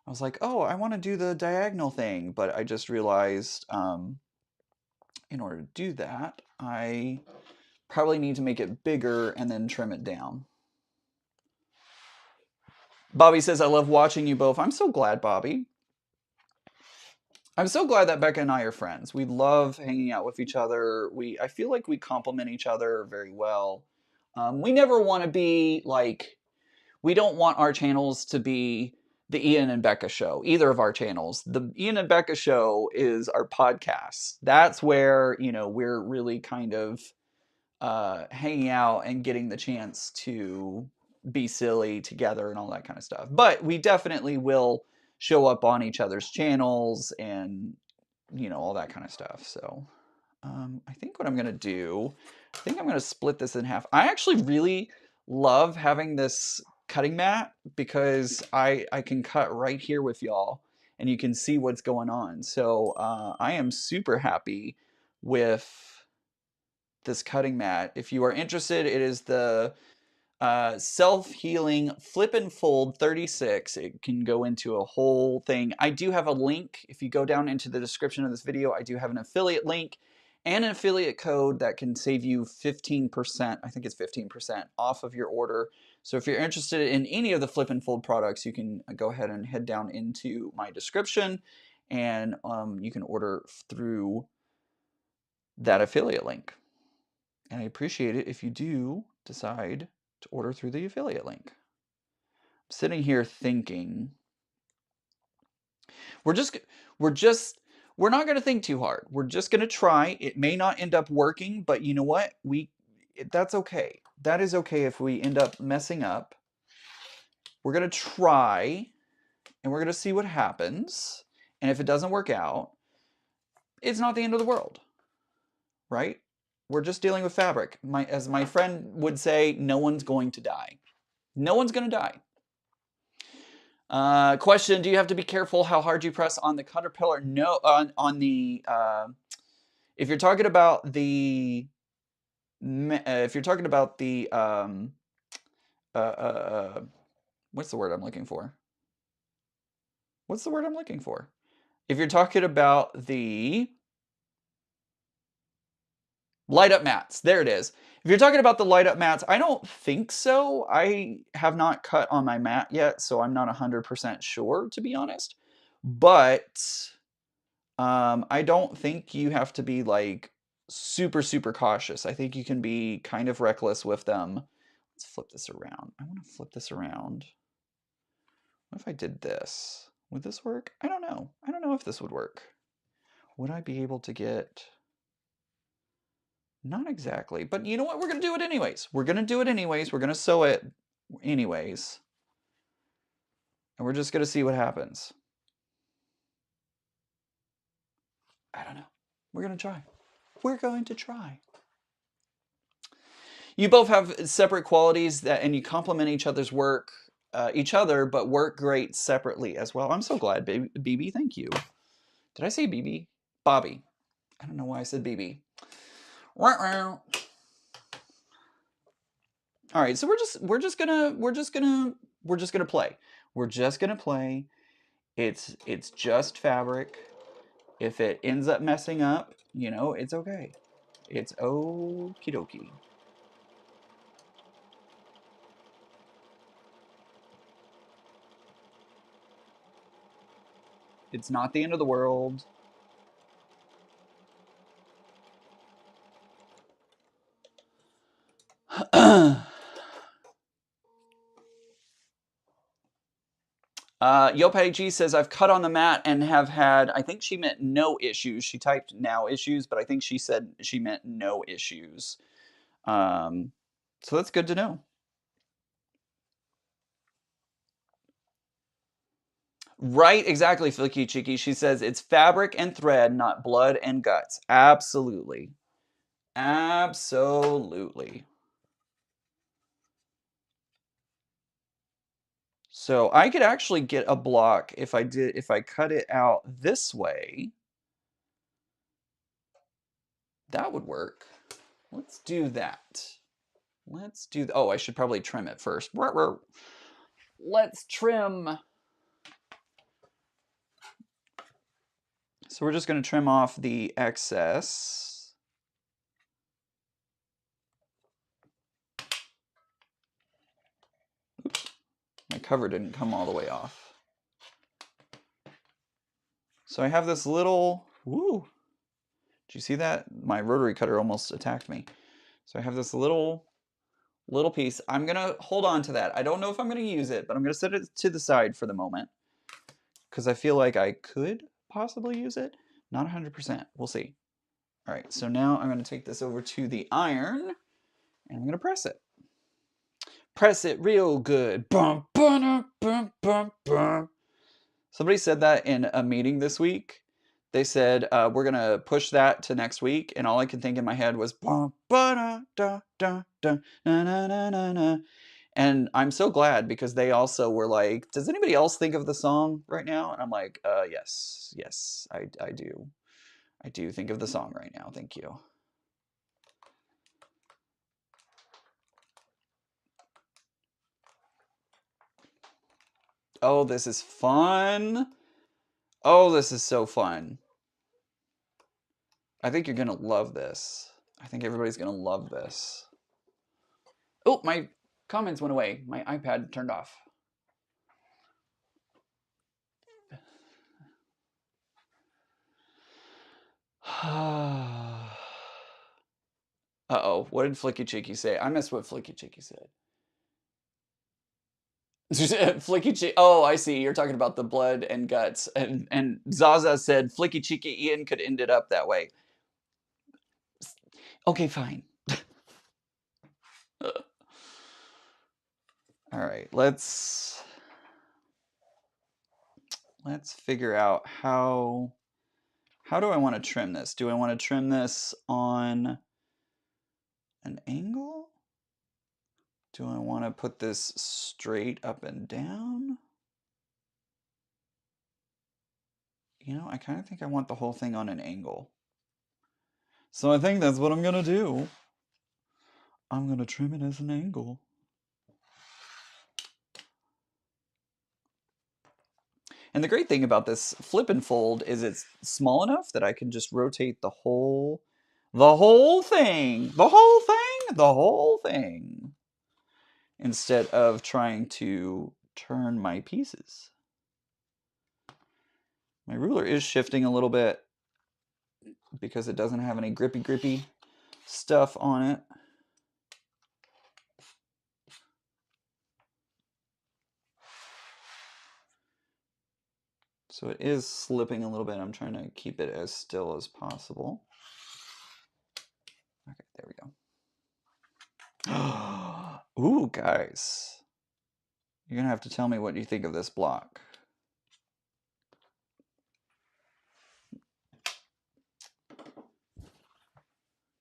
I was like, oh, I want to do the diagonal thing, but I just realized in order to do that, I probably need to make it bigger and then trim it down. Bobby says, I love watching you both. I'm so glad, Bobby. I'm so glad that Becca and I are friends. We love hanging out with each other. I feel like we complement each other very well. We never want to be like, we don't want our channels to be the Ian and Becca show, either of our channels. The Ian and Becca show is our podcast. That's where, you know, we're really kind of hanging out and getting the chance to be silly together and all that kind of stuff. But we definitely will show up on each other's channels and, you know, all that kind of stuff. So I think what I'm going to do, I think I'm going to split this in half. I actually really love having this cutting mat because I can cut right here with y'all and you can see what's going on. So I am super happy with this cutting mat. If you are interested, it is the self-healing flip and fold 36. It can go into a whole thing. I do have a link. If you go down into the description of this video, I do have an affiliate link and an affiliate code that can save you 15%, I think it's 15% off of your order. So if you're interested in any of the flip and fold products, you can go ahead and head down into my description and you can order through that affiliate link. And I appreciate it if you do decide to order through the affiliate link. I'm sitting here thinking, we're not going to think too hard. We're just going to try. It may not end up working, but you know what? That's okay. That is okay if we end up messing up. We're going to try and we're going to see what happens. And if it doesn't work out, it's not the end of the world, right? We're just dealing with fabric. As my friend would say, no one's going to die. No one's going to die. Question, do you have to be careful how hard you press on the caterpillar? No, on the, if you're talking about the, what's the word I'm looking for? What's the word I'm looking for? If you're talking about the Light up mats. There it is. If you're talking about the light up mats, I don't think so. I have not cut on my mat yet, so I'm not 100% sure, to be honest. But I don't think you have to be like super, super cautious. I think you can be kind of reckless with them. Let's flip this around. I want to flip this around. What if I did this? Would this work? I don't know. I don't know if this would work. Would I be able to get... Not exactly, but you know what? We're going to do it anyways. We're going to do it anyways. We're going to sew it anyways. And we're just going to see what happens. I don't know. We're going to try. We're going to try. You both have separate qualities that, and you complement each other's work, but work great separately as well. I'm so glad, BB. Thank you. Did I say BB? Bobby. I don't know why I said BB. All right, so we're just gonna play. We're just gonna play. It's just fabric. If it ends up messing up, you know, it's okay. It's okie dokie. It's not the end of the world. Yopay G says, I've cut on the mat and have had, I think she meant no issues. She typed now issues, but I think she said she meant no issues. So that's good to know. Right, exactly, Flicky Cheeky. She says it's fabric and thread, not blood and guts. Absolutely. Absolutely. So I could actually get a block if I cut it out this way. That would work. Let's do that. Oh, I should probably trim it first. Let's trim. So we're just going to trim off the excess. Oops. My cover didn't come all the way off. So I have this little, woo. Did you see that? My rotary cutter almost attacked me. So I have this little piece. I'm going to hold on to that. I don't know if I'm going to use it, but I'm going to set it to the side for the moment because I feel like I could possibly use it. Not 100%. We'll see. All right, so now I'm going to take this over to the iron and I'm going to press it. Press it real good. Bum, bum, bum, bum, bum. Somebody said that in a meeting this week. They said, we're going to push that to next week. And all I could think in my head was, bum, da, da, da, da, na, na, na, na, na. And I'm so glad because they also were like, does anybody else think of the song right now? And I'm like, yes, I do. I do think of the song right now. Thank you. Oh, this is fun. Oh, this is so fun. I think you're going to love this. I think everybody's going to love this. Oh, my comments went away. My iPad turned off. Uh-oh, what did Flicky Cheeky say? I missed what Flicky Cheeky said. Flicky Cheeky, oh, I see. You're talking about the blood and guts. And Zaza said Flicky Cheeky Ian could end it up that way. Okay, fine. All right, let's figure out how do I want to trim this? Do I want to trim this on an angle? Do I want to put this straight up and down? You know, I kind of think I want the whole thing on an angle. So I think that's what I'm going to do. I'm going to trim it as an angle. And the great thing about this flip and fold is it's small enough that I can just rotate the whole The whole thing. The whole thing. The whole thing. Instead of trying to turn my pieces. My ruler is shifting a little bit because it doesn't have any grippy stuff on it. So it is slipping a little bit. I'm trying to keep it as still as possible. Okay, there we go. Ooh, guys. You're going to have to tell me what you think of this block.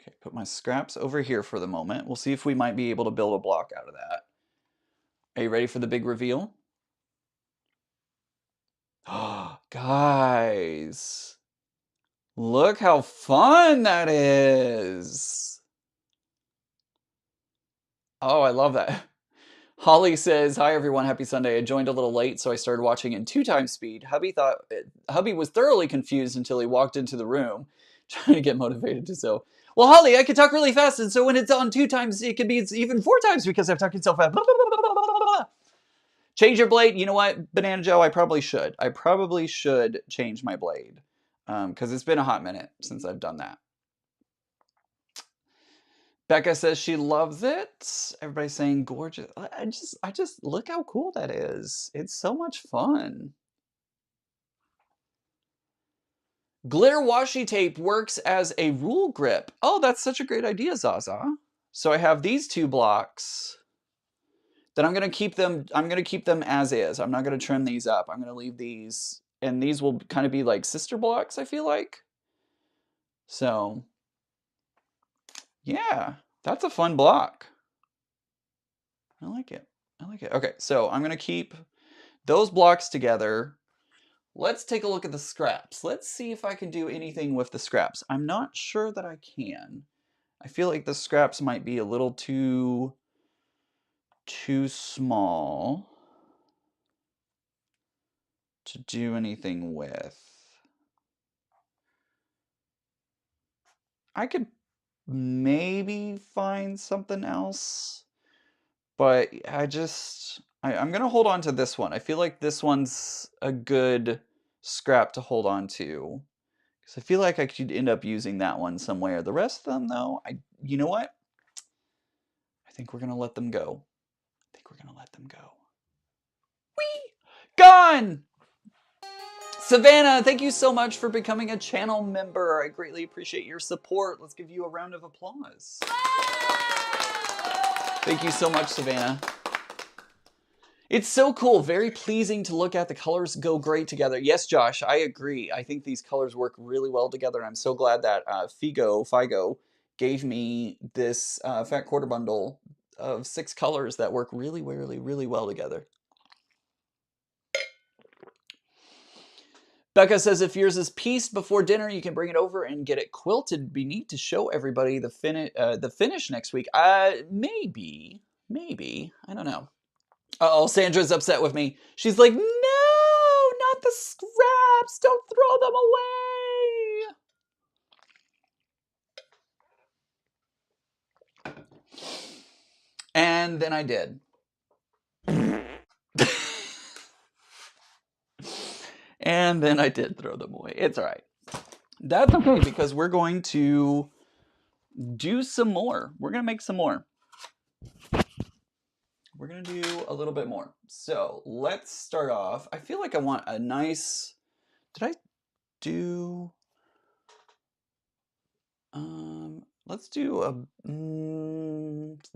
Okay, put my scraps over here for the moment. We'll see if we might be able to build a block out of that. Are you ready for the big reveal? Guys, look how fun that is. Oh, I love that. Holly says, "Hi everyone, happy Sunday. I joined a little late, so I started watching in 2x speed. Hubby was thoroughly confused until he walked into the room, trying to get motivated to sew. Well, Holly, I can talk really fast, and so when it's on 2x, it can be even 4x because I've talked so fast. Change your blade. You know what, Banana Joe? I probably should. I probably should change my blade because it's been a hot minute since I've done that." Becca says she loves it. Everybody's saying gorgeous. I just look how cool that is. It's so much fun. Glitter washi tape works as a rule grip. Oh, that's such a great idea, Zaza. So I have these 2 blocks. Then I'm going to keep them as is. I'm not going to trim these up. I'm going to leave these, and these will kind of be like sister blocks, I feel like. So, yeah, that's a fun block. I like it. I like it. Okay, so I'm going to keep those blocks together. Let's take a look at the scraps. Let's see if I can do anything with the scraps. I'm not sure that I can. I feel like the scraps might be a little too small to do anything with. I could maybe find something else, but I'm gonna hold on to this one. I feel like this one's a good scrap to hold on to, because I feel like I could end up using that one somewhere. The rest of them, though, you know what? I think we're gonna let them go. I think we're gonna let them go. Whee! Gone! Savannah, thank you so much for becoming a channel member. I greatly appreciate your support. Let's give you a round of applause. Thank you so much, Savannah. It's so cool. Very pleasing to look at. The colors go great together. Yes, Josh, I agree. I think these colors work really well together. I'm so glad that Figo gave me this fat quarter bundle of 6 colors that work really well together. Becca says, if yours is pieced before dinner, you can bring it over and get it quilted. It'd be neat to show everybody the finish next week. Maybe. I don't know. Uh-oh, Sandra's upset with me. She's like, no, not the scraps. Don't throw them away. And then I did. And then I did throw them away. It's all right. That's okay, because we're going to do some more. We're going to make some more. We're going to do a little bit more. So let's start off. I feel like I want a nice... Did I do... let's do a...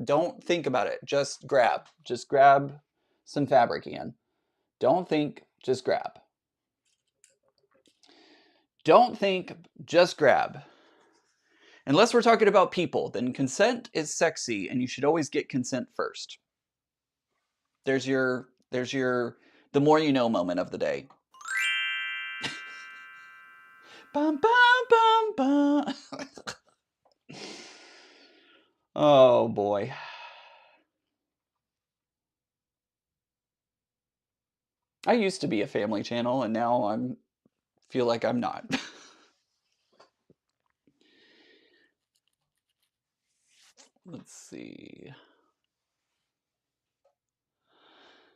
don't think about it. Just grab. Just grab some fabric, Ian. Don't think, just grab. Don't think, just grab. Unless we're talking about people, then consent is sexy, and you should always get consent first. There's your the more you know moment of the day. Bum, bum, bum, bum. Oh boy. I used to be a family channel, and now feel like I'm not. Let's see.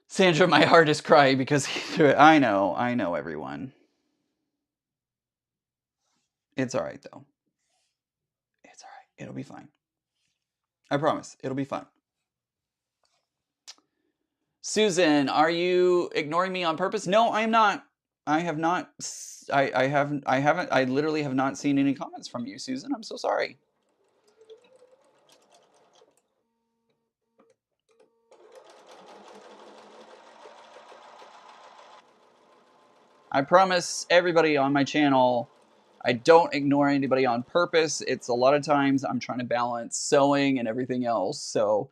Sandra, my heart is crying because he threw it. I know, everyone. It's all right, though. It's all right. It'll be fine. I promise. It'll be fine. Susan, are you ignoring me on purpose? No, I am not. I have not. I haven't. I haven't. I literally have not seen any comments from you, Susan. I'm so sorry. I promise everybody on my channel, I don't ignore anybody on purpose. It's a lot of times I'm trying to balance sewing and everything else. So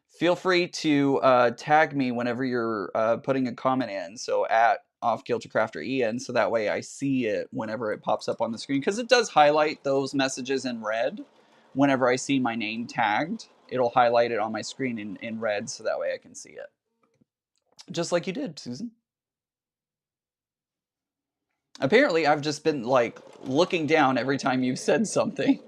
feel free to tag me whenever you're putting a comment in. So at off Kilter Crafter Ian, so that way I see it whenever it pops up on the screen, because it does highlight those messages in red. Whenever I see my name tagged, it'll highlight it on my screen in red, so that way I can see it. Just like you did, Susan. Apparently, I've just been like looking down every time you've said something.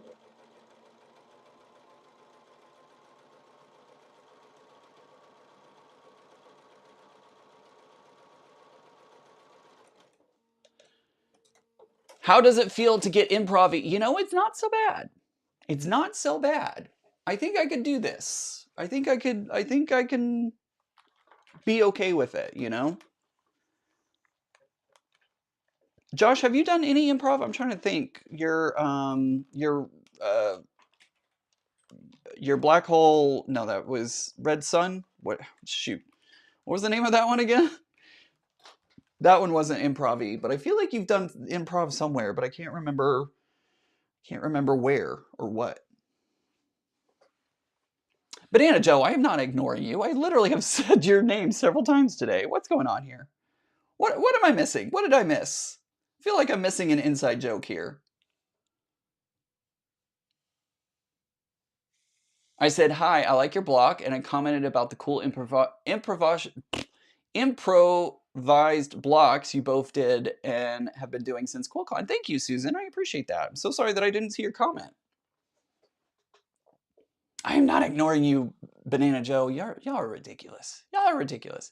How does it feel to get improv? You know, it's not so bad. It's not so bad. I think I could do this. I think I can be okay with it, you know? Josh, have you done any improv? I'm trying to think. Your black hole, no, that was Red Sun. What shoot. What was the name of that one again? That one wasn't improv-y, but I feel like you've done improv somewhere, but I can't remember where or what. Banana Joe, I am not ignoring you. I literally have said your name several times today. What's going on here? What am I missing? What did I miss? I feel like I'm missing an inside joke here. I said, hi, I like your block, and I commented about the cool improvised blocks you both did and have been doing since QuiltCon. Thank you, Susan. I appreciate that. I'm so sorry that I didn't see your comment. I am not ignoring you, Banana Joe. Y'all are ridiculous. Y'all are ridiculous.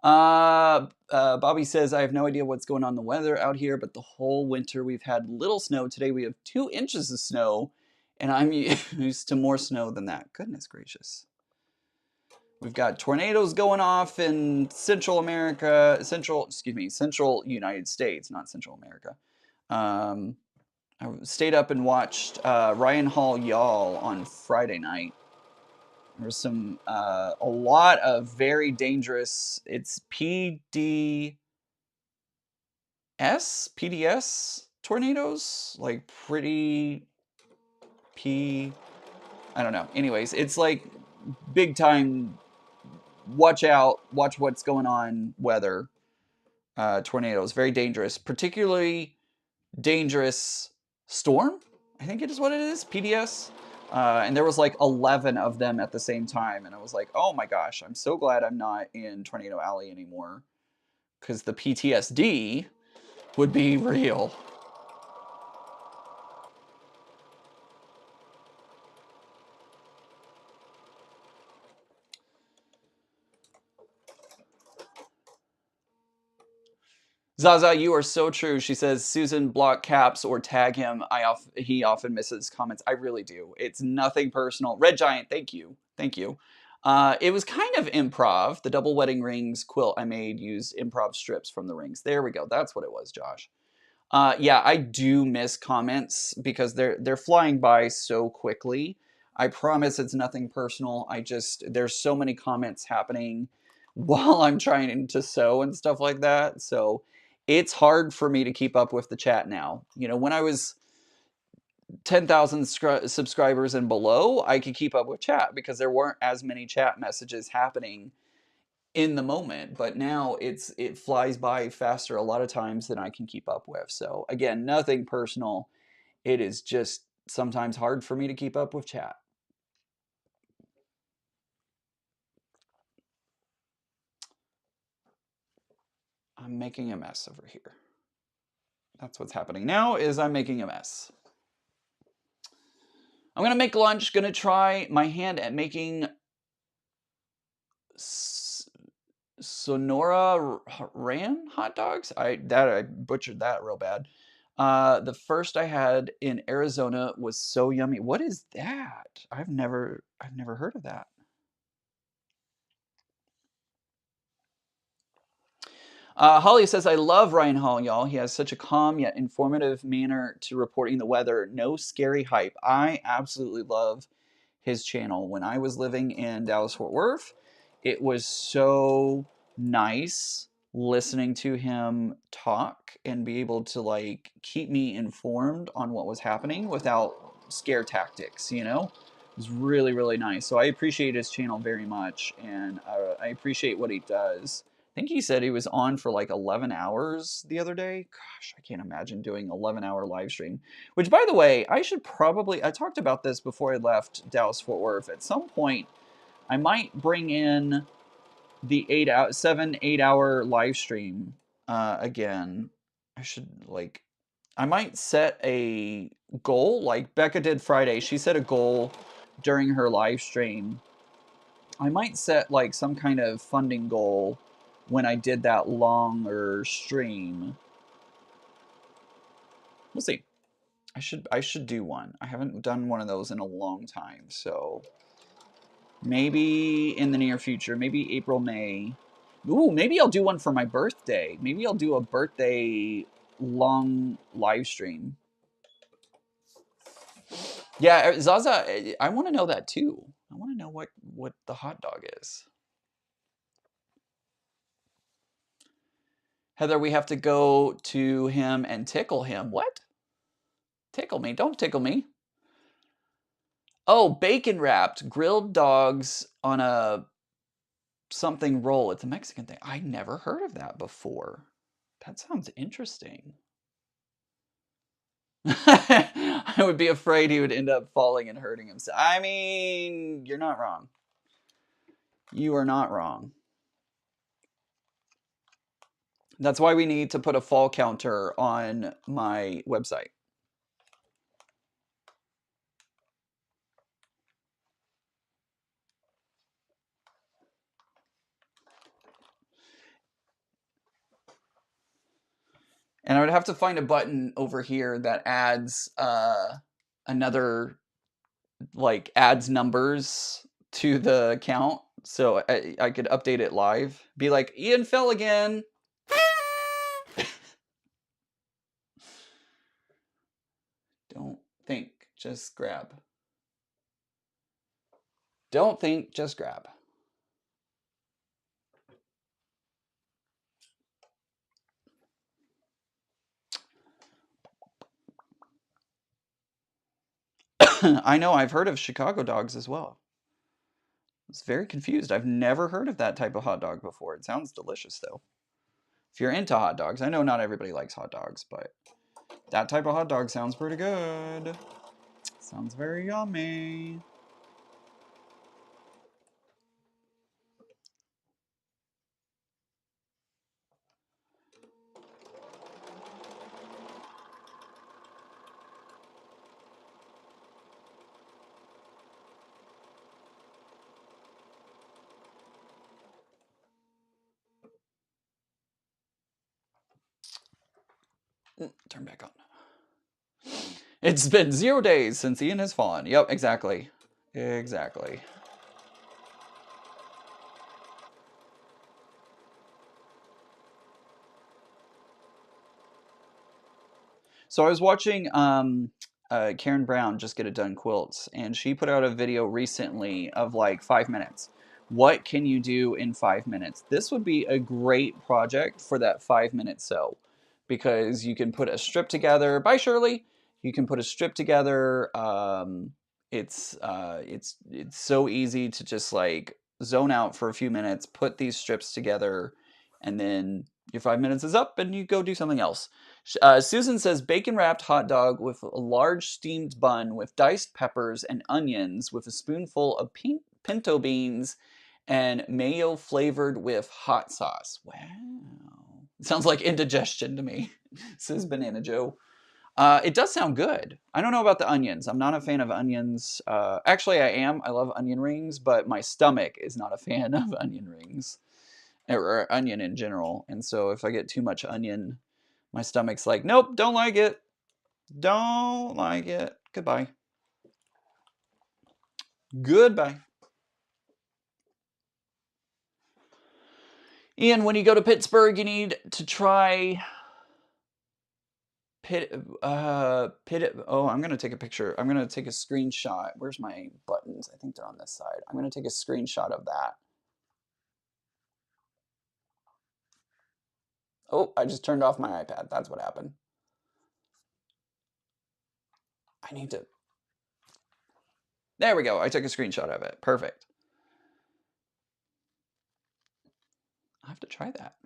Bobby says, I have no idea what's going on in the weather out here, but the whole winter we've had little snow. Today we have 2 inches of snow, and I'm used to more snow than that. Goodness gracious. We've got tornadoes going off in Central United States, not Central America. I stayed up and watched Ryan Hall Y'all on Friday night. There was a lot of very dangerous, it's PDS tornadoes, like pretty I don't know. Anyways, it's like big time, watch out, watch what's going on weather. Tornadoes, very dangerous, particularly dangerous storm, I think it is what it is, PDS. And there was like 11 of them at the same time. And I was like, oh my gosh, I'm so glad I'm not in Tornado Alley anymore, because the PTSD would be real. Zaza, you are so true. She says, Susan, block caps or tag him. He often misses comments. I really do. It's nothing personal. Red Giant, thank you. Thank you. It was kind of improv. The double wedding rings quilt I made used improv strips from the rings. There we go. That's what it was, Josh. Yeah, I do miss comments because they're flying by so quickly. I promise it's nothing personal. There's so many comments happening while I'm trying to sew and stuff like that. So it's hard for me to keep up with the chat now. You know, when I was 10,000 subscribers and below, I could keep up with chat because there weren't as many chat messages happening in the moment, but now it flies by faster a lot of times than I can keep up with. So again, nothing personal. It is just sometimes hard for me to keep up with chat. I'm making a mess over here. That's what's happening now, is I'm making a mess. I'm gonna make lunch. Gonna try my hand at making Sonora Ran hot dogs. I butchered that real bad. The first I had in Arizona was so yummy. What is that? I've never heard of that. Holly says, I love Ryan Hall, y'all. He has such a calm yet informative manner to reporting the weather. No scary hype. I absolutely love his channel. When I was living in Dallas Fort Worth, it was so nice listening to him talk and be able to like keep me informed on what was happening without scare tactics, you know? It was really, really nice. So I appreciate his channel very much, and I appreciate what he does. I think he said he was on for like 11 hours the other day. Gosh, I can't imagine doing 11-hour live stream. Which, by the way, I should probably, I talked about this before I left Dallas Fort Worth. At some point, I might bring in the 8 hour live stream again. I should like, I might set a goal like Becca did Friday. She set a goal during her live stream. I might set like some kind of funding goal when I did that longer stream. We'll see. I should do one. I haven't done one of those in a long time, so maybe in the near future, maybe April, May. Ooh, maybe I'll do one for my birthday. Maybe I'll do a birthday long live stream. Yeah, Zaza, I want to know that too. I want to know what the hot dog is. Heather, we have to go to him and tickle him. What? Tickle me? Don't tickle me. Oh, bacon wrapped grilled dogs on a something roll. It's a Mexican thing. I never heard of that before. That sounds interesting. I would be afraid he would end up falling and hurting himself. I mean, you're not wrong. You are not wrong. That's why we need to put a fall counter on my website. And I would have to find a button over here that adds another, like, adds numbers to the count. So I could update it live. Be like, Ian fell again. Don't think, just grab. Don't think, just grab. I know, I've heard of Chicago dogs as well. I was very confused. I've never heard of that type of hot dog before. It sounds delicious, though. If you're into hot dogs, I know not everybody likes hot dogs, but that type of hot dog sounds pretty good. Sounds very yummy. Turn back on. It's been 0 days since Ian has fallen. Yep, exactly. Exactly. So I was watching Karen Brown just get it done quilts, and she put out a video recently of like 5 minutes. What can you do in 5 minutes? This would be a great project for that 5 minute sew, because you can put a strip together. Bye, Shirley. You can put a strip together. It's so easy to just like zone out for a few minutes, put these strips together, and then your 5 minutes is up, and you go do something else. Susan says bacon wrapped hot dog with a large steamed bun with diced peppers and onions with a spoonful of pinto beans and mayo flavored with hot sauce. Wow. Sounds like indigestion to me, says Banana Joe. It does sound good. I don't know about the onions. I'm not a fan of onions. Actually, I am. I love onion rings, but my stomach is not a fan of onion rings or onion in general. And so if I get too much onion, my stomach's like, nope, don't like it. Don't like it. Goodbye. Goodbye. Ian, when you go to Pittsburgh, you need to try oh, I'm gonna take a picture. I'm gonna take a screenshot. Where's my buttons? I think they're on this side. I'm gonna take a screenshot of that. Oh, I just turned off my iPad. That's what happened. I need to. There we go. I took a screenshot of it. Perfect. I have to try that.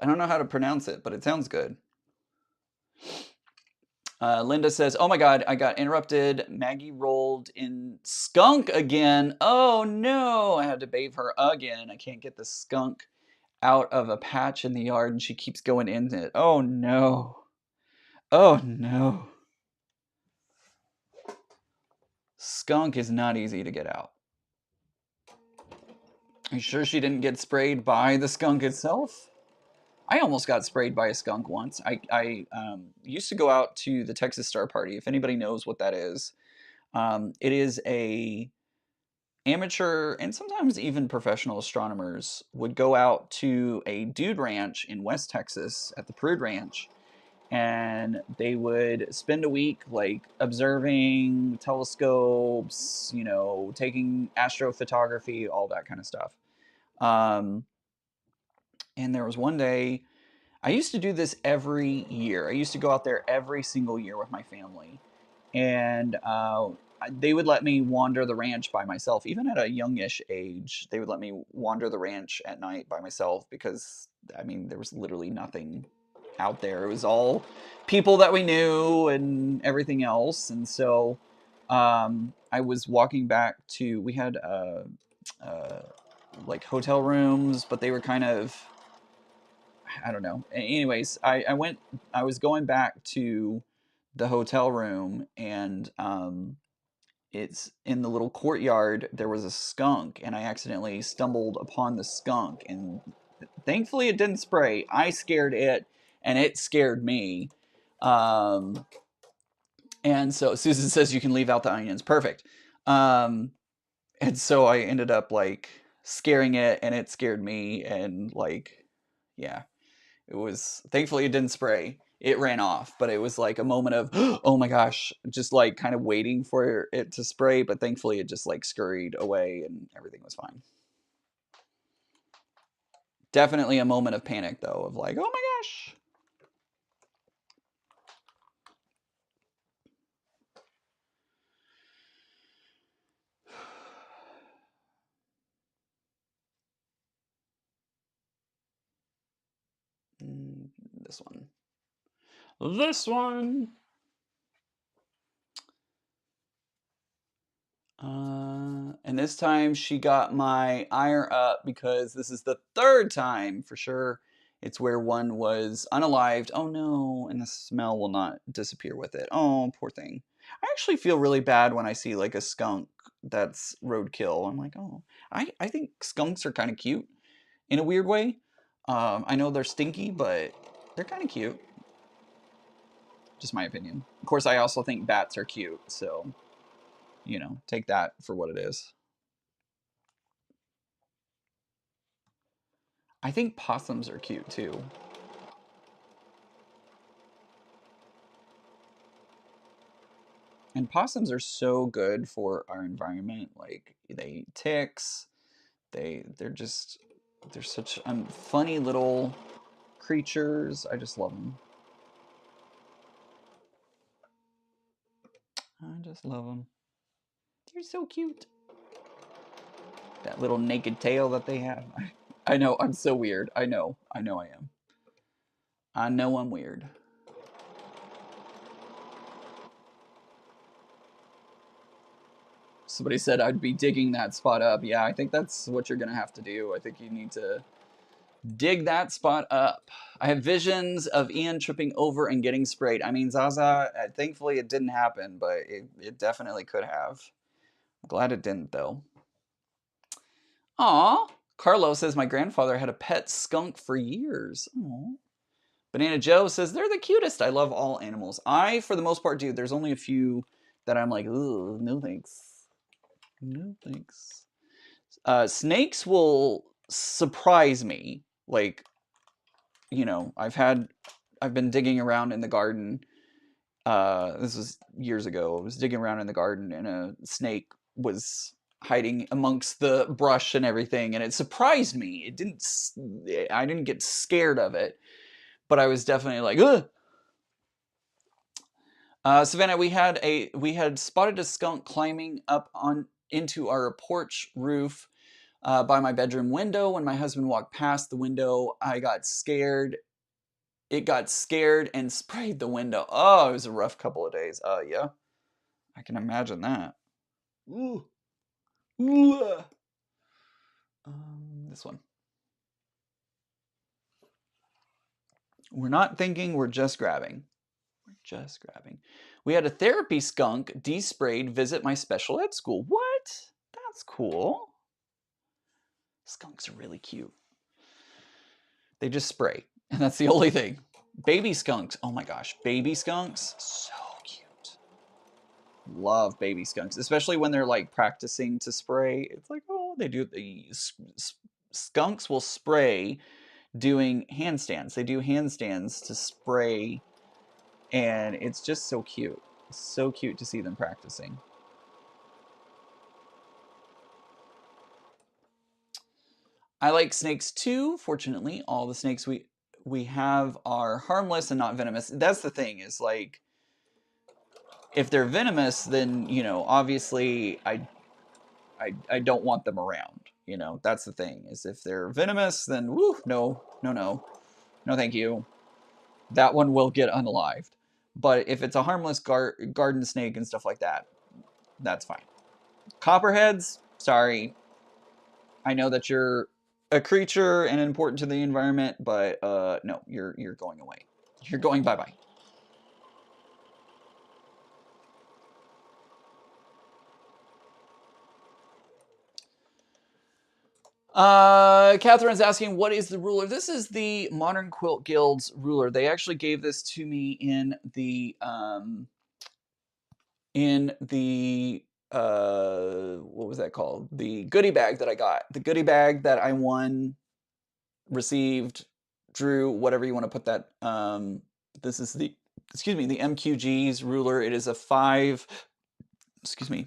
I don't know how to pronounce it, but it sounds good. Linda says, oh my God, I got interrupted. Maggie rolled in skunk again. Oh no, I had to bathe her again. I can't get the skunk out of a patch in the yard and she keeps going in it. Oh no. Oh no. Skunk is not easy to get out. Are you sure she didn't get sprayed by the skunk itself? I almost got sprayed by a skunk once. I used to go out to the Texas Star Party. If anybody knows what that is, it is a amateur and sometimes even professional astronomers would go out to a dude ranch in West Texas at the Prude Ranch, and they would spend a week like observing telescopes, you know, taking astrophotography, all that kind of stuff. Um, and there was one day I used to do this every year. I used to go out there every single year with my family, and they would let me wander the ranch by myself, even at a youngish age. They would let me wander the ranch at night by myself because, I mean, there was literally nothing out there. It was all people that we knew and everything else. And so I was walking back to, we had uh, like hotel rooms, but they were kind of, I don't know. Anyways, I was going back to the hotel room, and it's in the little courtyard. There was a skunk, and I accidentally stumbled upon the skunk, and thankfully it didn't spray. I scared it, and it scared me. Um, and so Susan says you can leave out the onions. Perfect. Um, and so I ended up like scaring it, and it scared me, and like, yeah. It was, thankfully it didn't spray. It ran off, but it was like a moment of, oh my gosh, just like kind of waiting for it to spray, but thankfully it just like scurried away and everything was fine. Definitely a moment of panic though, of like, oh my gosh. This one. This one. And this time she got my ire up because this is the third time for sure. It's where one was unalived. Oh no, and the smell will not disappear with it. Oh, poor thing. I actually feel really bad when I see like a skunk that's roadkill. I'm like, oh, I think skunks are kind of cute in a weird way. I know they're stinky, but they're kind of cute. Just my opinion. Of course, I also think bats are cute, so you know, take that for what it is. I think possums are cute too. And possums are so good for our environment. Like they eat ticks. They're such funny little creatures. I just love them. I just love them. They're so cute. That little naked tail that they have. I know I'm so weird. I know. I know I am. I know I'm weird. Somebody said I'd be digging that spot up. Yeah, I think that's what you're gonna have to do. I think you need to Dig that spot up. I have visions of Ian tripping over and getting sprayed. I mean, Zaza, thankfully it didn't happen, but it definitely could have. I'm glad it didn't, though. Aw. Carlos says, my grandfather had a pet skunk for years. Aww. Banana Joe says, they're the cutest. I love all animals. I, for the most part, do. There's only a few that I'm like, ooh, no thanks. No thanks. Snakes will surprise me. Like, you know, I've been digging around in the garden. This was years ago. I was digging around in the garden and a snake was hiding amongst the brush and everything, and it surprised me. I didn't get scared of it, but I was definitely like, ugh. Savannah, we had spotted a skunk climbing up into our porch roof by my bedroom window. When my husband walked past the window, I got scared. It got scared and sprayed the window. Oh, it was a rough couple of days. Yeah, I can imagine that. Ooh. Ooh. This one. We're not thinking, we're just grabbing. We're just grabbing. We had a therapy skunk desprayed visit my special ed school. What? That's cool. Skunks are really cute. They just spray, and that's the only thing. Baby skunks. Oh my gosh, baby skunks. So cute. Love baby skunks, especially when they're like practicing to spray. It's like, oh, they do. Skunks will spray doing handstands. They do handstands to spray, and it's just so cute. So cute to see them practicing. I like snakes too. Fortunately, all the snakes we have are harmless and not venomous. That's the thing, is like, if they're venomous, then, you know, obviously I don't want them around. You know, that's the thing, is if they're venomous, then woo, no, thank you. That one will get unalived. But if it's a harmless garden snake and stuff like that, that's fine. Copperheads, sorry. I know that you're a creature and important to the environment, but no, you're going away. You're going bye-bye. Catherine's asking, what is the ruler? This is the Modern Quilt Guild's ruler. They actually gave this to me in the what was that called? The goodie bag that I got. The goodie bag that I won, received, drew, whatever you want to put that. This is the, excuse me, the MQG's ruler. It is a 5, excuse me.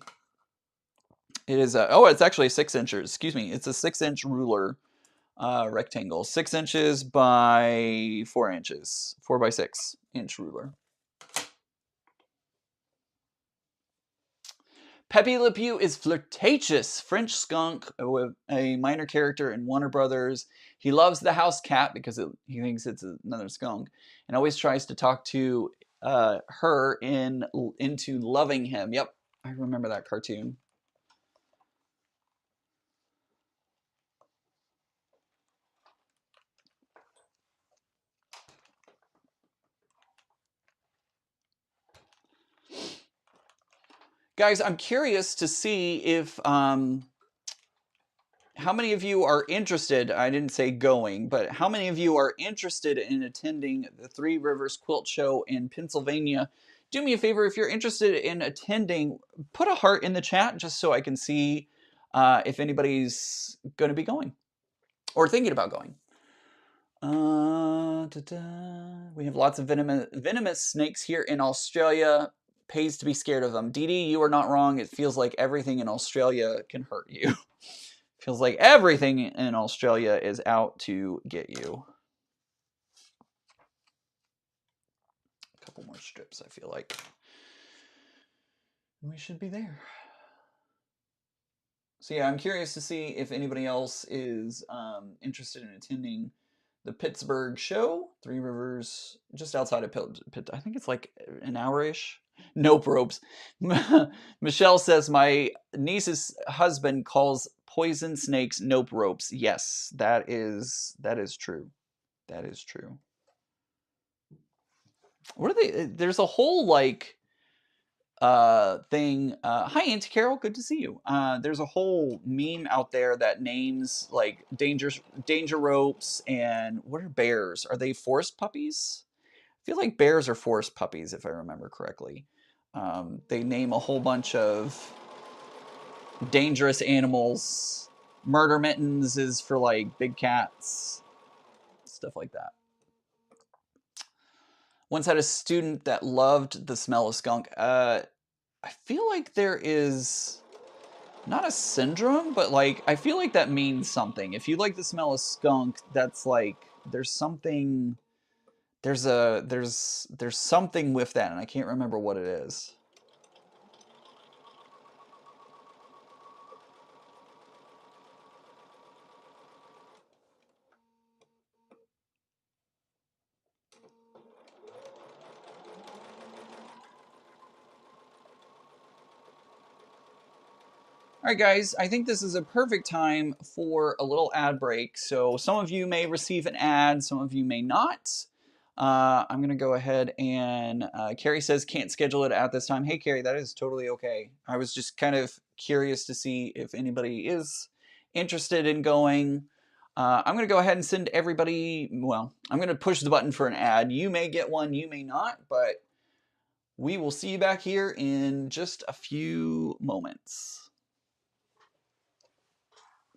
It is a, oh, it's actually 6 inches. Excuse me. It's a 6-inch ruler, rectangle, 6 inches by 4 inches, 4 by 6 inch ruler. Pepe Le Pew is flirtatious French skunk with a minor character in Warner Brothers. He loves the house cat because he thinks it's another skunk, and always tries to talk to her into loving him. Yep, I remember that cartoon. Guys, I'm curious to see if how many of you are interested, I didn't say going, but how many of you are interested in attending the Three Rivers Quilt Show in Pennsylvania? Do me a favor, if you're interested in attending, put a heart in the chat just so I can see if anybody's going to be going or thinking about going. We have lots of venomous snakes here in Australia. Pays to be scared of them. Dee Dee, you are not wrong. It feels like everything in Australia can hurt you. Feels like everything in Australia is out to get you. A couple more strips, I feel like. We should be there. So yeah, I'm curious to see if anybody else is interested in attending the Pittsburgh show. Three Rivers, just outside of Pitt. I think it's like an hour-ish. Nope, ropes. Michelle says, my niece's husband calls Poison snakes, nope ropes. Yes, that is true. That is true. What are they? There's a whole like thing. Hi, Auntie Carol. Good to see you. There's a whole meme out there that names like danger ropes and what are bears? Are they forest puppies? I feel like bears are forest puppies if I remember correctly. They name a whole bunch of dangerous animals. Murder mittens is for like big cats, stuff like that. Once had a student that loved the smell of skunk. I feel like there is not a syndrome, but like I feel like that means something. If you like the smell of skunk, that's like there's something there's something with that, and I can't remember what it is. All right, guys, I think this is a perfect time for a little ad break. So some of you may receive an ad, some of you may not. I'm going to go ahead and Carrie says can't schedule it at this time. Hey, Carrie, that is totally okay. I was just kind of curious to see if anybody is interested in going. I'm going to go ahead and send everybody, well, I'm going to push the button for an ad. You may get one, you may not, but we will see you back here in just a few moments.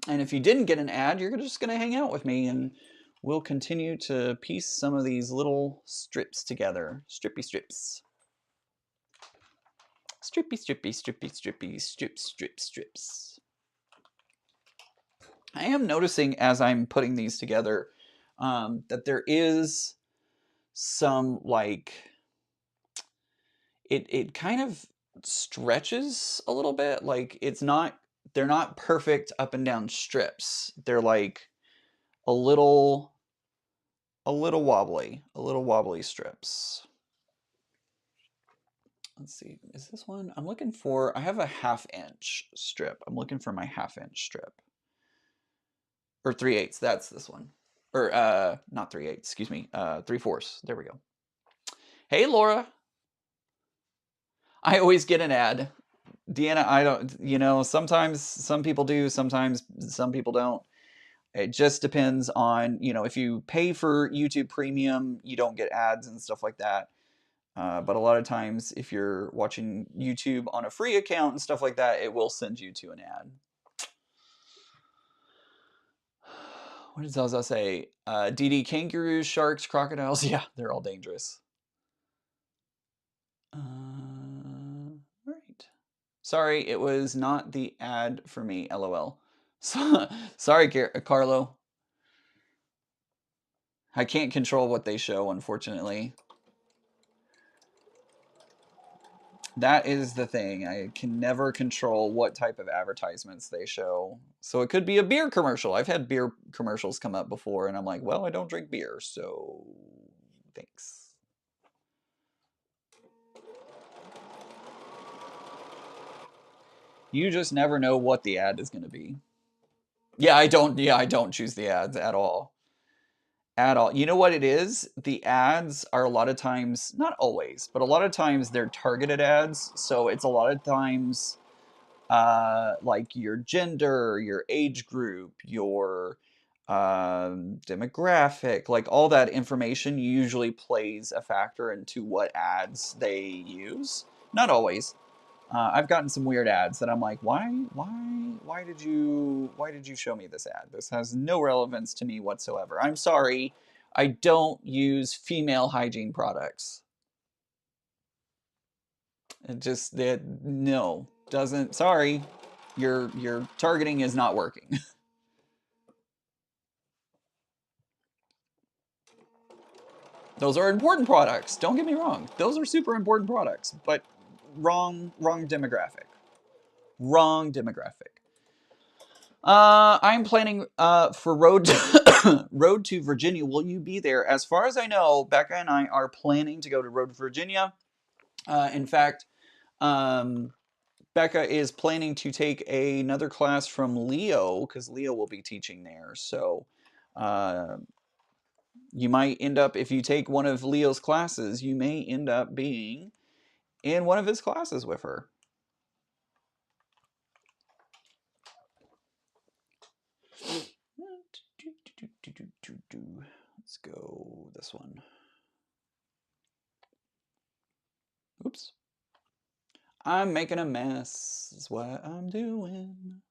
And if you didn't get an ad, you're just going to hang out with me and we'll continue to piece some of these little strips together. Strippy strips. Strippy, strippy, strippy, strippy, strips. I am noticing as I'm putting these together that there is some like, it kind of stretches a little bit. Like they're not perfect up and down strips. They're like a little wobbly strips. Let's see, is this one? I'm looking for, I have a 1/2 inch strip. I'm looking for my 1/2 inch strip. Or 3/8, that's this one. Or, not 3/8, excuse me, 3/4. There we go. Hey, Laura. I always get an ad. Deanna, I don't, sometimes some people do, sometimes some people don't. It just depends on, if you pay for YouTube Premium, you don't get ads and stuff like that. But a lot of times, if you're watching YouTube on a free account and stuff like that, it will send you to an ad. What does Zaza say? DD, kangaroos, sharks, crocodiles. Yeah, they're all dangerous. All right. Sorry, it was not the ad for me, LOL. Sorry, Carlo. I can't control what they show, unfortunately. That is the thing. I can never control what type of advertisements they show. So it could be a beer commercial. I've had beer commercials come up before, and I'm like, well, I don't drink beer, so thanks. You just never know what the ad is going to be. Yeah, I don't choose the ads at all. At all. You know what it is? The ads are a lot of times, not always, but a lot of times they're targeted ads. So it's a lot of times like your gender, your age group, your demographic, like all that information usually plays a factor into what ads they use. Not always. I've gotten some weird ads that I'm like, why did you show me this ad? This has no relevance to me whatsoever. I'm sorry, I don't use female hygiene products. It just that no doesn't. Sorry, your targeting is not working. Those are important products. Don't get me wrong. Those are super important products, but wrong demographic. Wrong demographic. I'm planning for Road to, Road to Virginia. Will you be there? As far as I know, Becca and I are planning to go to Road to Virginia. In fact, Becca is planning to take another class from Leo because Leo will be teaching there. So you might end up, if you take one of Leo's classes, you may end up being in one of his classes with her. Let's go this one. Oops. I'm making a mess, is what I'm doing.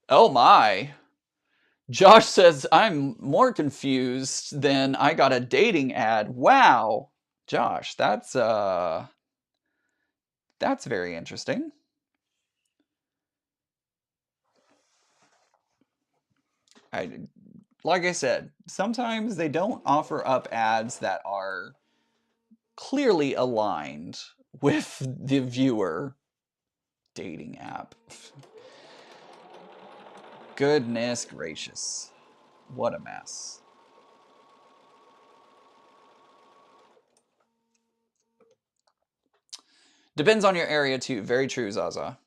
Oh my. Josh says I'm more confused than I got a dating ad. Wow. Josh, that's very interesting. Like I said, sometimes they don't offer up ads that are clearly aligned with the viewer. Dating app. Goodness gracious. What a mess. Depends on your area too. Very true, Zaza.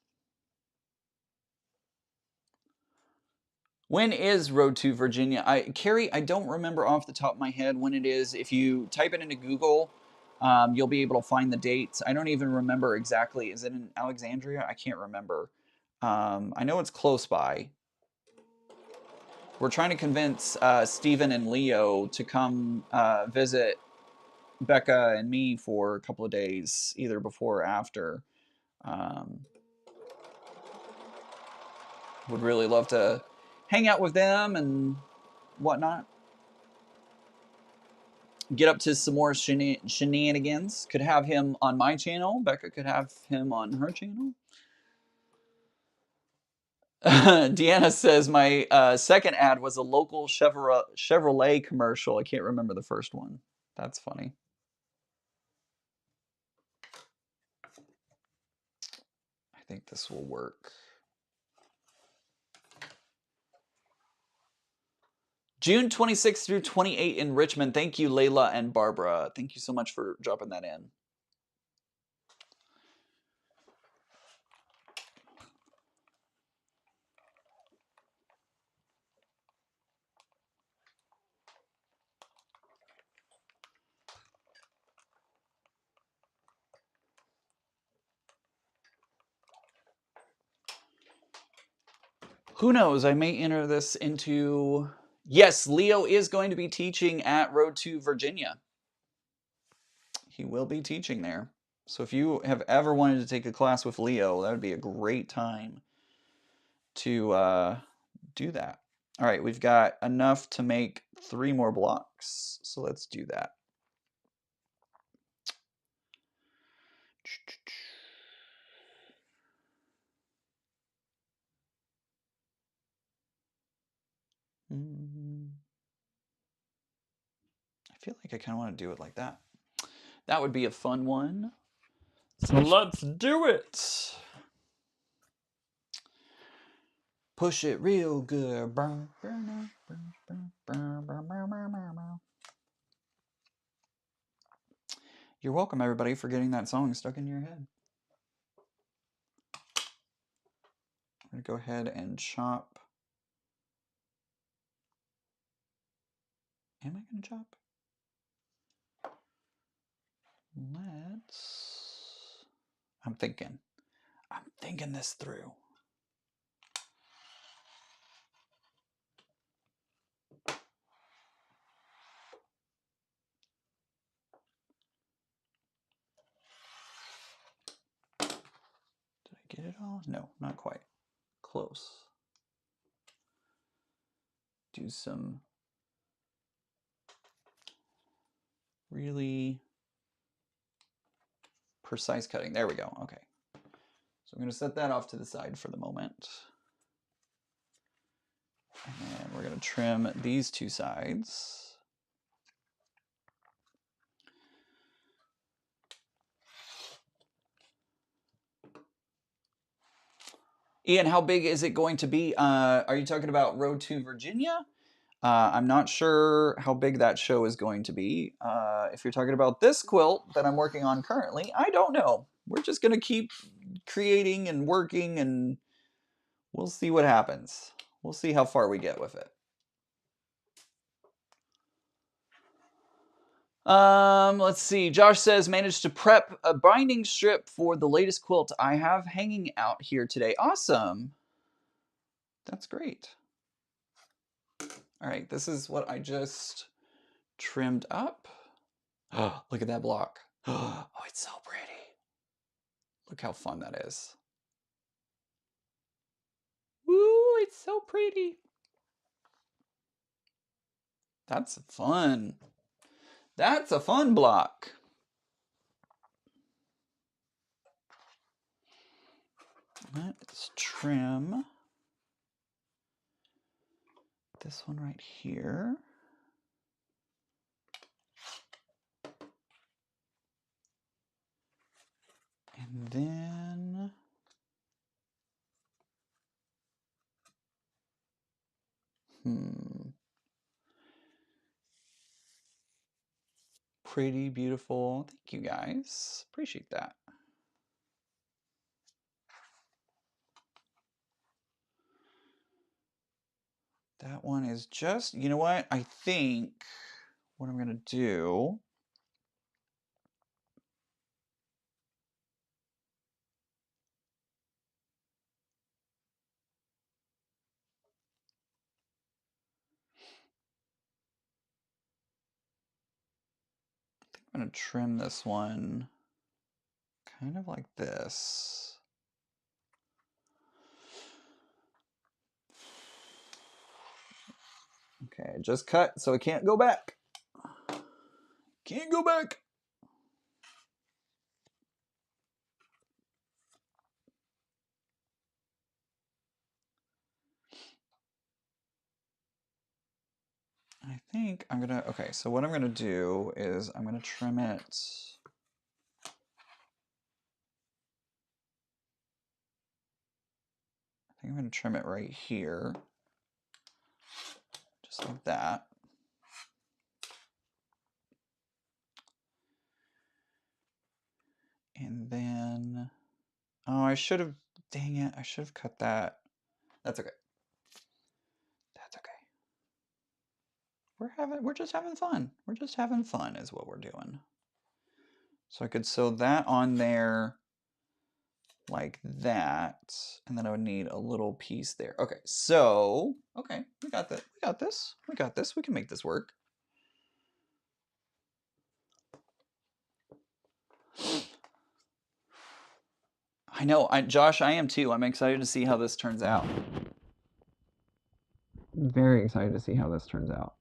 When is Road to Virginia? Carrie, I don't remember off the top of my head when it is. If you type it into Google, you'll be able to find the dates. I don't even remember exactly. Is it in Alexandria? I can't remember. I know it's close by. We're trying to convince Stephen and Leo to come visit Becca and me for a couple of days, either before or after. Would really love to hang out with them and whatnot. Get up to some more shenanigans. Could have him on my channel. Becca could have him on her channel. Deanna says my second ad was a local Chevrolet commercial. I can't remember the first one. That's funny. I think this will work. June 26th through 28 in Richmond. Thank you, Layla and Barbara. Thank you so much for dropping that in. Who knows? I may enter this into... Yes, Leo is going to be teaching at Road to Virginia. He will be teaching there. So if you have ever wanted to take a class with Leo, that would be a great time to do that. All right, we've got enough to make 3 more blocks. So let's do that. I feel like I kind of want to do it like that. That would be a fun one. So let's do it. Push it real good. You're welcome, everybody, for getting that song stuck in your head. I'm going to go ahead and chop. Am I going to chop? I'm thinking this through. Did I get it all? No, not quite. Close. Do some really precise cutting. There we go. Okay. So I'm going to set that off to the side for the moment. And we're going to trim these 2 sides. Ian, how big is it going to be? Are you talking about Road to Virginia? I'm not sure how big that show is going to be. If you're talking about this quilt that I'm working on currently, I don't know. We're just going to keep creating and working, and we'll see what happens. We'll see how far we get with it. Let's see. Josh says, managed to prep a binding strip for the latest quilt I have hanging out here today. Awesome. That's great. All right, this is what I just trimmed up. Oh, look at that block. Oh, it's so pretty. Look how fun that is. Woo, it's so pretty. That's fun. That's a fun block. Let's trim this one right here. And then pretty beautiful. Thank you guys. Appreciate that. That one is just, you know what? I think what I'm going to do, I'm going to trim this one kind of like this. Okay, just cut so it can't go back. Can't go back. I think I'm gonna, okay, so what I'm gonna do is I'm gonna trim it. I think I'm gonna trim it right here. Just like that. And then, oh, I should have, dang it, I should have cut that. That's okay. That's okay. We're just having fun. We're just having fun is what we're doing. So I could sew that on there like that, and then I would need a little piece there. Okay, so, okay, we got that. We got this. We got this. We can make this work. I know, Josh, I am too. I'm excited to see how this turns out. Very excited to see how this turns out.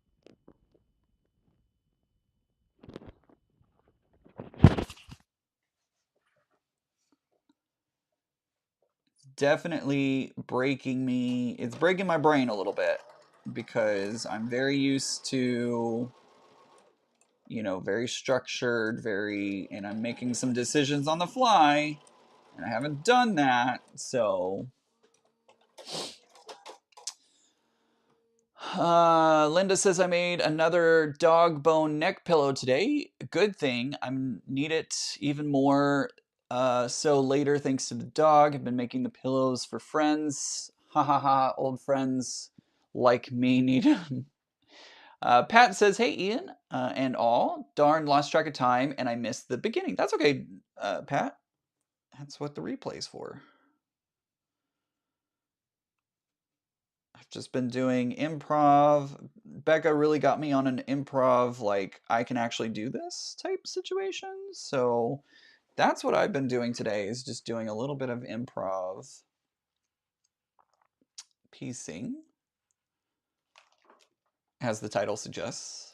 Definitely breaking me. It's breaking my brain a little bit because I'm very used to, you know, very structured, and I'm making some decisions on the fly, and I haven't done that, so. Linda says I made another dog bone neck pillow today. Good thing. I need it even more. So later, thanks to the dog, I've been making the pillows for friends. Ha ha ha, old friends like me need them. Pat says, hey Ian, and all. Darn, lost track of time and I missed the beginning. That's okay, Pat. That's what the replay's for. I've just been doing improv. Becca really got me on an improv, like, I can actually do this type situation. So that's what I've been doing today, is just doing a little bit of improv piecing, as the title suggests.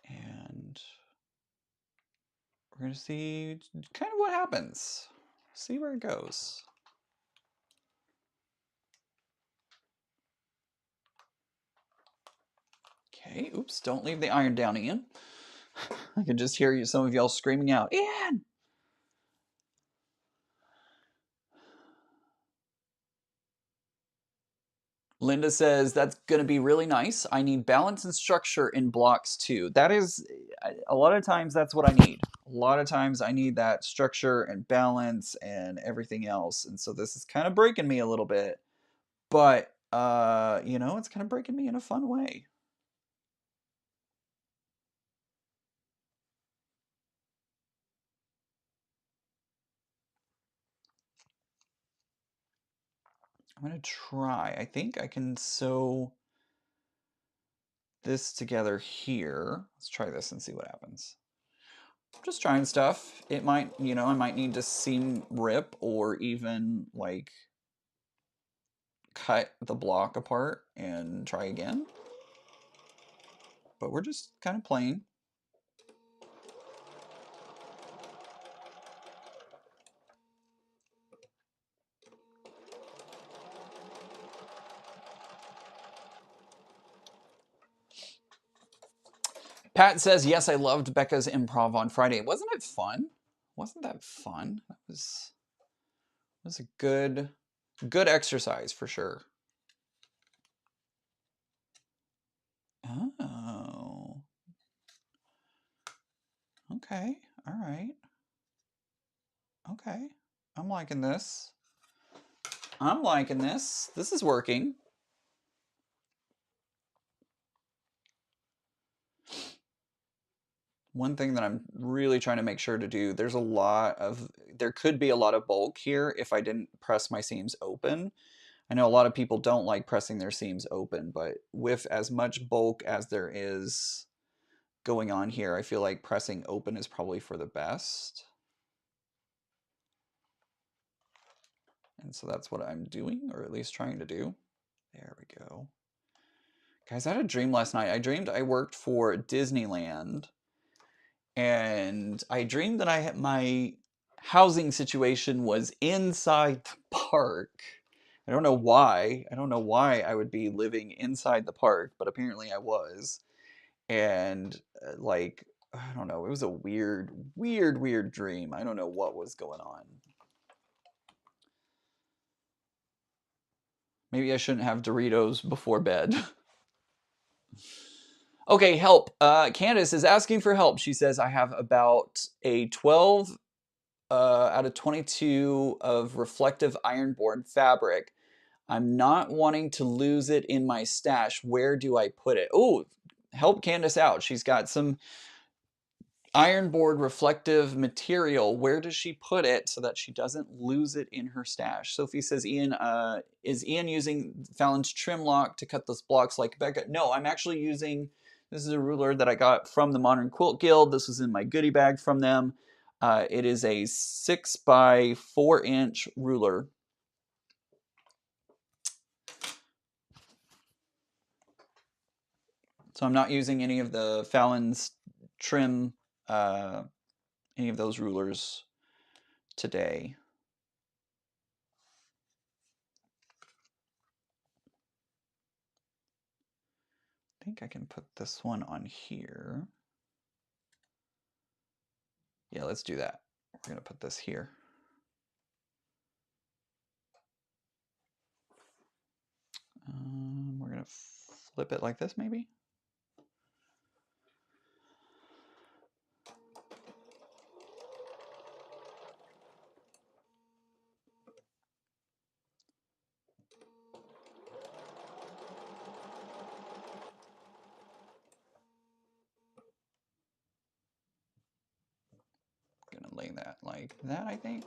And we're going to see kind of what happens. See where it goes. Okay, oops, don't leave the iron down, Ian. I can just hear you, some of y'all screaming out, Ian! Linda says, that's going to be really nice. I need balance and structure in blocks too. That is, a lot of times that's what I need. A lot of times I need that structure and balance and everything else. And so this is kind of breaking me a little bit. But, you know, it's kind of breaking me in a fun way. I'm going to try. I think I can sew this together here. Let's try this and see what happens. Just trying stuff. It might, you know, I might need to seam rip or even like cut the block apart and try again. But we're just kind of playing. Pat says, yes, I loved Becca's improv on Friday. Wasn't it fun? Wasn't that fun? That was a good exercise for sure. Oh. Okay. All right. Okay. I'm liking this. I'm liking this. This is working. One thing that I'm really trying to make sure to do, there could be a lot of bulk here if I didn't press my seams open. I know a lot of people don't like pressing their seams open, but with as much bulk as there is going on here, I feel like pressing open is probably for the best. And so that's what I'm doing, or at least trying to do. There we go. Guys, I had a dream last night. I dreamed I worked for Disneyland, and I dreamed that my housing situation was inside the park. I don't know why. I don't know why I would be living inside the park, but apparently I was. And like, I don't know, it was a weird dream. I don't know what was going on. Maybe I shouldn't have Doritos before bed. Okay, help. Candace is asking for help. She says, I have about a 12 out of 22 of reflective ironboard fabric. I'm not wanting to lose it in my stash. Where do I put it? Oh, help Candace out. She's got some ironboard reflective material. Where does she put it so that she doesn't lose it in her stash? Sophie says, Ian, is Ian using Fallon's trim lock to cut those blocks like Becca? No, I'm actually using, this is a ruler that I got from the Modern Quilt Guild. This was in my goodie bag from them. It is a 6 by 4 inch ruler. So I'm not using any of the Fallon's trim, any of those rulers today. I think I can put this one on here. Yeah, let's do that. We're going to put this here. We're going to flip it like this, maybe. I'm going to lay that like that, I think.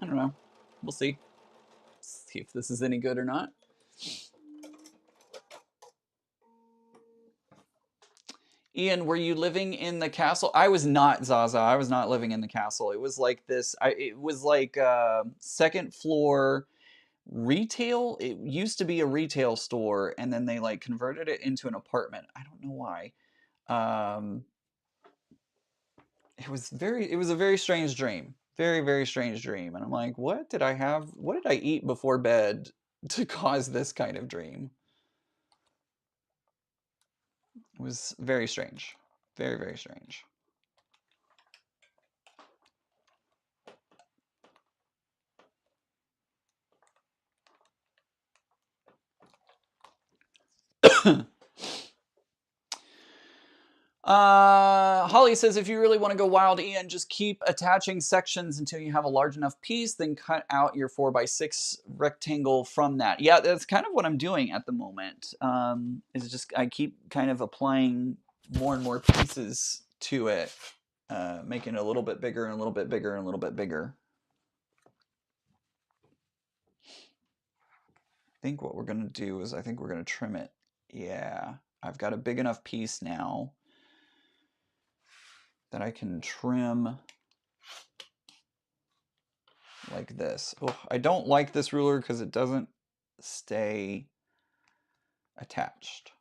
I don't know. We'll see. See if this is any good or not. Ian, were you living in the castle? I was not, Zaza. I was not living in the castle. It was like this. It was like second floor retail. It used to be a retail store, and then they like converted it into an apartment. I don't know why. It was a very strange dream. Very strange dream. And I'm like, what did I have? What did I eat before bed to cause this kind of dream? It was very strange. Very strange. Holly says, if you really want to go wild, Ian, just keep attaching sections until you have a large enough piece, then cut out your 4x6 rectangle from that. Yeah, that's kind of what I'm doing at the moment. Is just I keep kind of applying more and more pieces to it, making it a little bit bigger and a little bit bigger and a little bit bigger. I think what we're going to do is I think we're going to trim it. Yeah, I've got a big enough piece now that I can trim like this. Oh, I don't like this ruler because it doesn't stay attached.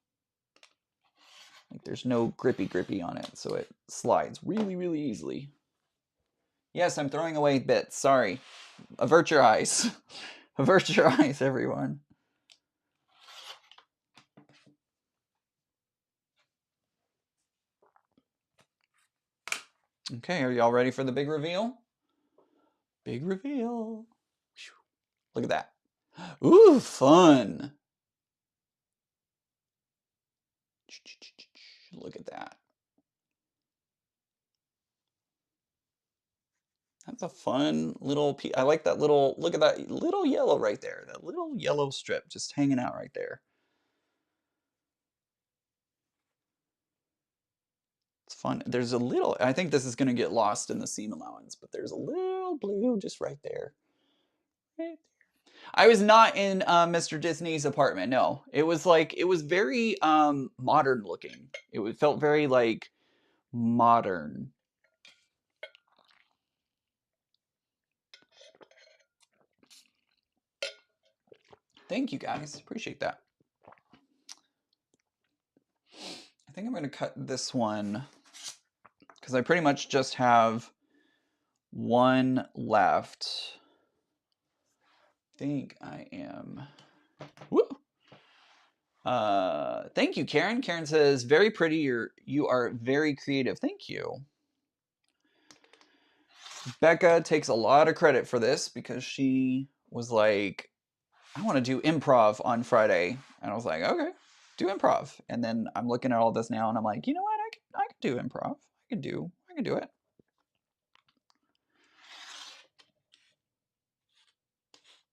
Like there's no grippy on it, so it slides really easily. Yes, I'm throwing away bits. Sorry. Avert your eyes. Avert your eyes, everyone. Okay, are y'all ready for the big reveal? Big reveal. Look at that. Ooh, fun. Look at that. That's a fun little piece. I like that little, look at that little yellow right there. That little yellow strip just hanging out right there. It's fun. There's a little, I think this is going to get lost in the seam allowance, but there's a little blue just right there. Right there. I was not in Mr. Disney's apartment. No, it was like, it was very modern looking. It felt very like modern. Thank you guys. Appreciate that. I think I'm going to cut this one because I pretty much just have one left. I think I am. Woo! Thank you, Karen. Karen says, very pretty. You are very creative. Thank you. Becca takes a lot of credit for this because she was like, I want to do improv on Friday. And I was like, okay, do improv. And then I'm looking at all this now and I'm like, you know what? I can do improv. I can do it.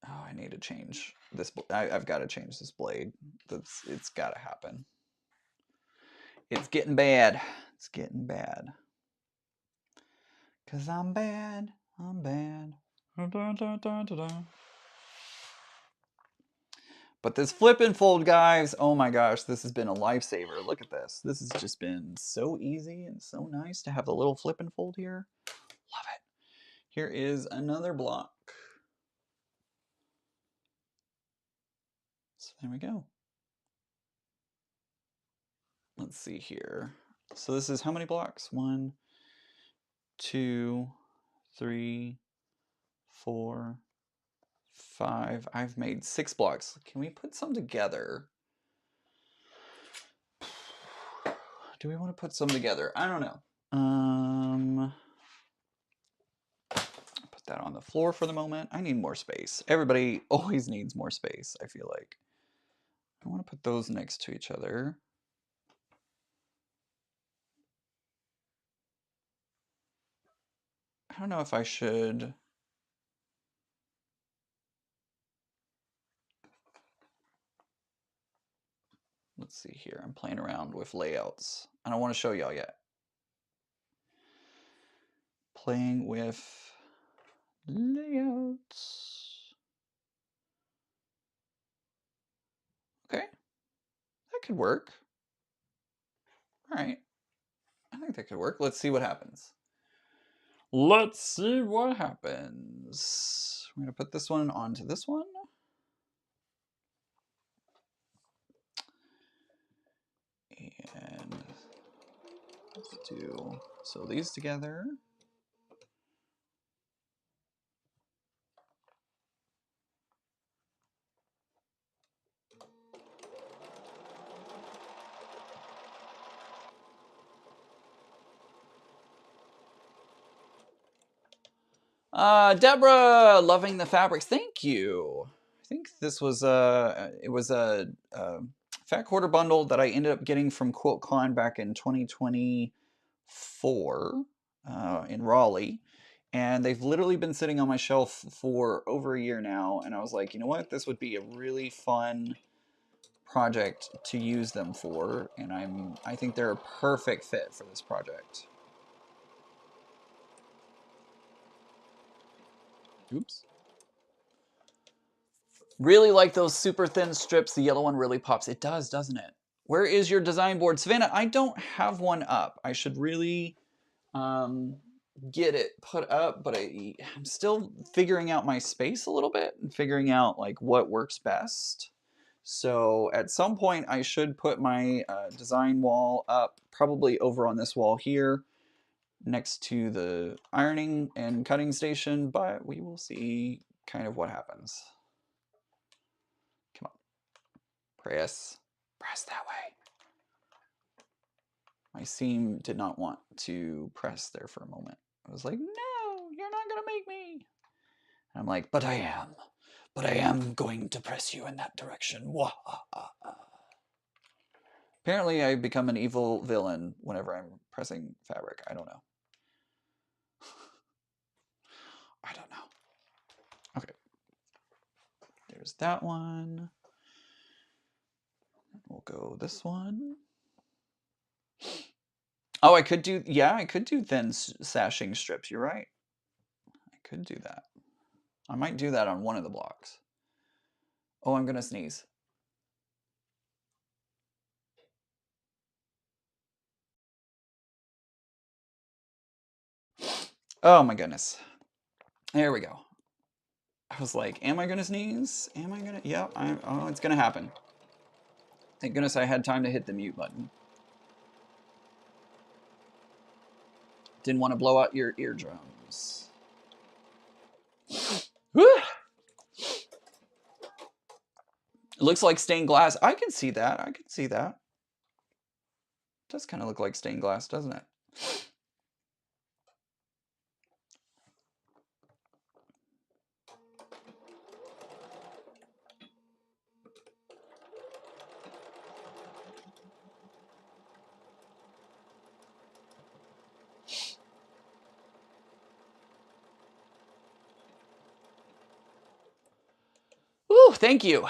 Oh, I need to change this. I've got to change this blade. It's got to happen. It's getting bad. It's getting bad. 'Cause I'm bad. I'm bad. But this flip and fold, guys, oh my gosh, this has been a lifesaver. Look at this. This has just been so easy and so nice to have the little flip and fold here. Love it. Here is another block. So there we go. Let's see here. So this is how many blocks? 1, 2, 3, 4, 5. I've made 6 blocks. Can we put some together? Do we want to put some together? I don't know. Put that on the floor for the moment. I need more space. Everybody always needs more space, I feel like. I want to put those next to each other. I don't know if I should. Let's see here. I'm playing around with layouts. I don't want to show y'all yet. Playing with layouts. Okay. That could work. All right. I think that could work. Let's see what happens. Let's see what happens. We're going to put this one onto this one. And let's do, so these together. Deborah, loving the fabrics. Thank you. I think this was it was a fat quarter bundle that I ended up getting from QuiltCon back in 2024 in Raleigh. And they've literally been sitting on my shelf for over a year now. And I was like, you know what? This would be a really fun project to use them for. And I think they're a perfect fit for this project. Oops. Really like those super thin strips. The yellow one really pops. It does, doesn't it? Where is your design board? Savannah, I don't have one up. I should really get it put up, but I'm still figuring out my space a little bit and figuring out like what works best. So at some point I should put my design wall up, probably over on this wall here next to the ironing and cutting station, but we will see kind of what happens. Come on, press that way. My seam did not want to press there for a moment. I was like, no, you're not gonna make me. And I'm like, but I am going to press you in that direction. Apparently I become an evil villain whenever I'm pressing fabric. I don't know. I don't know. Okay. There's that one. We'll go this one. Oh, I could do thin sashing strips. You're right. I could do that. I might do that on one of the blocks. Oh, I'm gonna sneeze. Oh my goodness. There we go. I was like, am I gonna sneeze? Am I gonna? Yep. Oh, it's gonna happen. Thank goodness I had time to hit the mute button. Didn't want to blow out your eardrums. It looks like stained glass. I can see that. I can see that. It does kind of look like stained glass, doesn't it? Ooh, thank you.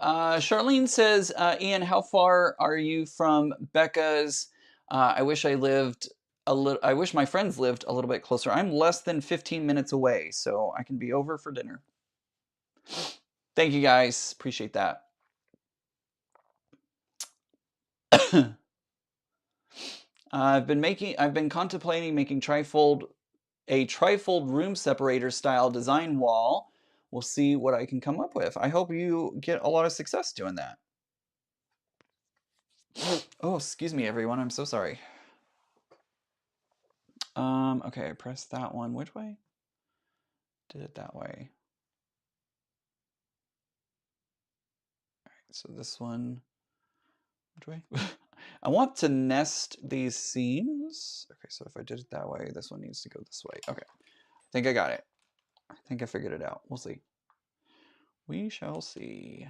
Charlene says, Ian, how far are you from Becca's? I wish I lived a little. I wish my friends lived a little bit closer. I'm less than 15 minutes away, so I can be over for dinner. Thank you guys. Appreciate that. I've been contemplating making a trifold room separator style design wall. We'll see what I can come up with. I hope you get a lot of success doing that. Oh, excuse me, everyone. I'm so sorry. Okay, I pressed that one. Which way? Did it that way. All right, so this one. Which way? I want to nest these seams. Okay, so if I did it that way, this one needs to go this way. Okay, I think I got it. I think I figured it out. We'll see. We shall see.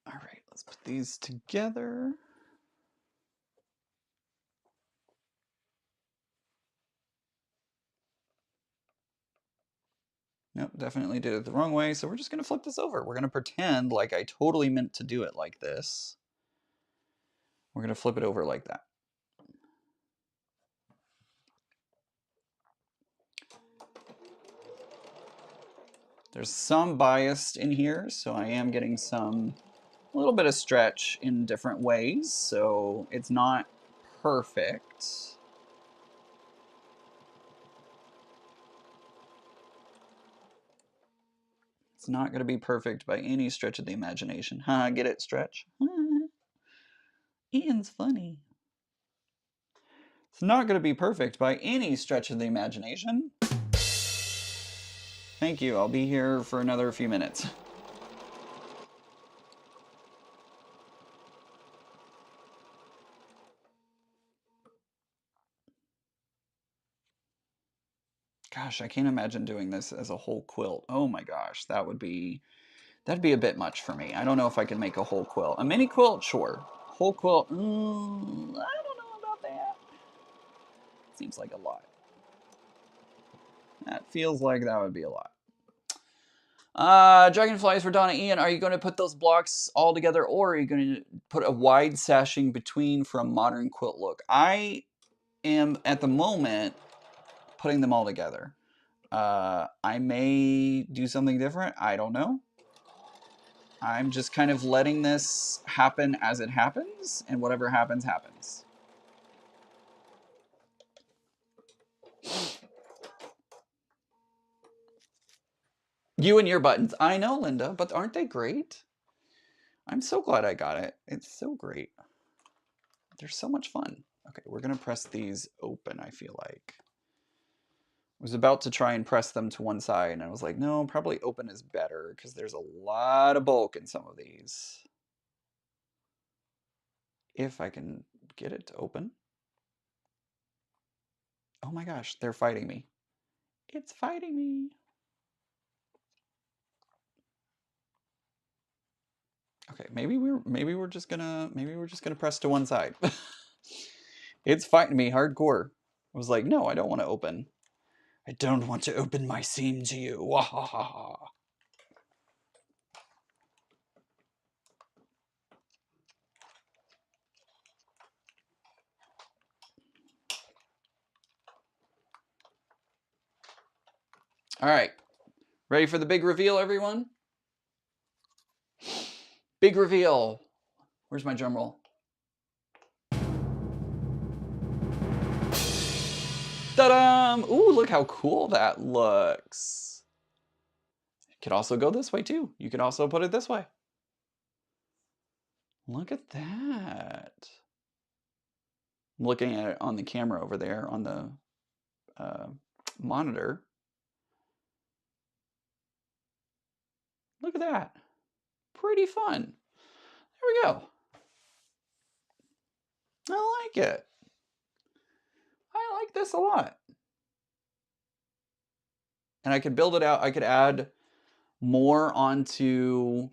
All right, let's put these together. Nope, definitely did it the wrong way. So we're just going to flip this over. We're going to pretend like I totally meant to do it like this. We're going to flip it over like that. There's some bias in here, so I am getting a little bit of stretch in different ways, so it's not perfect. It's not going to be perfect by any stretch of the imagination. Ha, get it, stretch? Ian's funny. It's not going to be perfect by any stretch of the imagination. Thank you. I'll be here for another few minutes. Gosh, I can't imagine doing this as a whole quilt. Oh my gosh, that'd be a bit much for me. I don't know if I can make a whole quilt. A mini quilt, sure. Whole quilt, I don't know about that. Seems like a lot. That feels like that would be a lot. Dragonflies for Donna Ian. Are you going to put those blocks all together, or are you going to put a wide sashing between for a modern quilt look? I am, at the moment, putting them all together. I may do something different. I don't know. I'm just kind of letting this happen as it happens, and whatever happens, happens. You and your buttons. I know, Linda, but aren't they great? I'm so glad I got it. It's so great. They're so much fun. Okay, we're going to press these open, I feel like. I was about to try and press them to one side, and I was like, no, probably open is better, because there's a lot of bulk in some of these. If I can get it to open. Oh my gosh, they're fighting me. It's fighting me. Okay, maybe we're just gonna press to one side. It's fighting me hardcore. I was like, no, I don't want to open. I don't want to open my seam to you. Wahaha. All right, ready for the big reveal, everyone? Big reveal. Where's my drum roll? Ta-da! Ooh, look how cool that looks. You could also go this way too. You could also put it this way. Look at that. I'm looking at it on the camera over there on the monitor. Look at that. Pretty fun. There we go. I like it. I like this a lot. And I could build it out. I could add more onto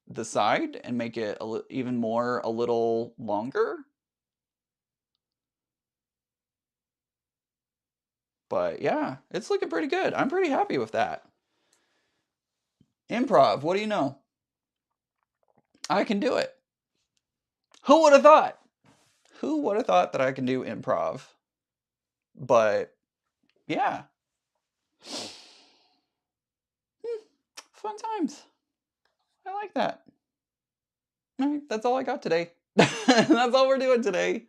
the side and make it even more a little longer. But yeah, it's looking pretty good. I'm pretty happy with that. Improv, what do you know? I can do it. Who would have thought? Who would have thought that I can do improv? But yeah. Fun times. I like that. All right, that's all I got today. That's all we're doing today.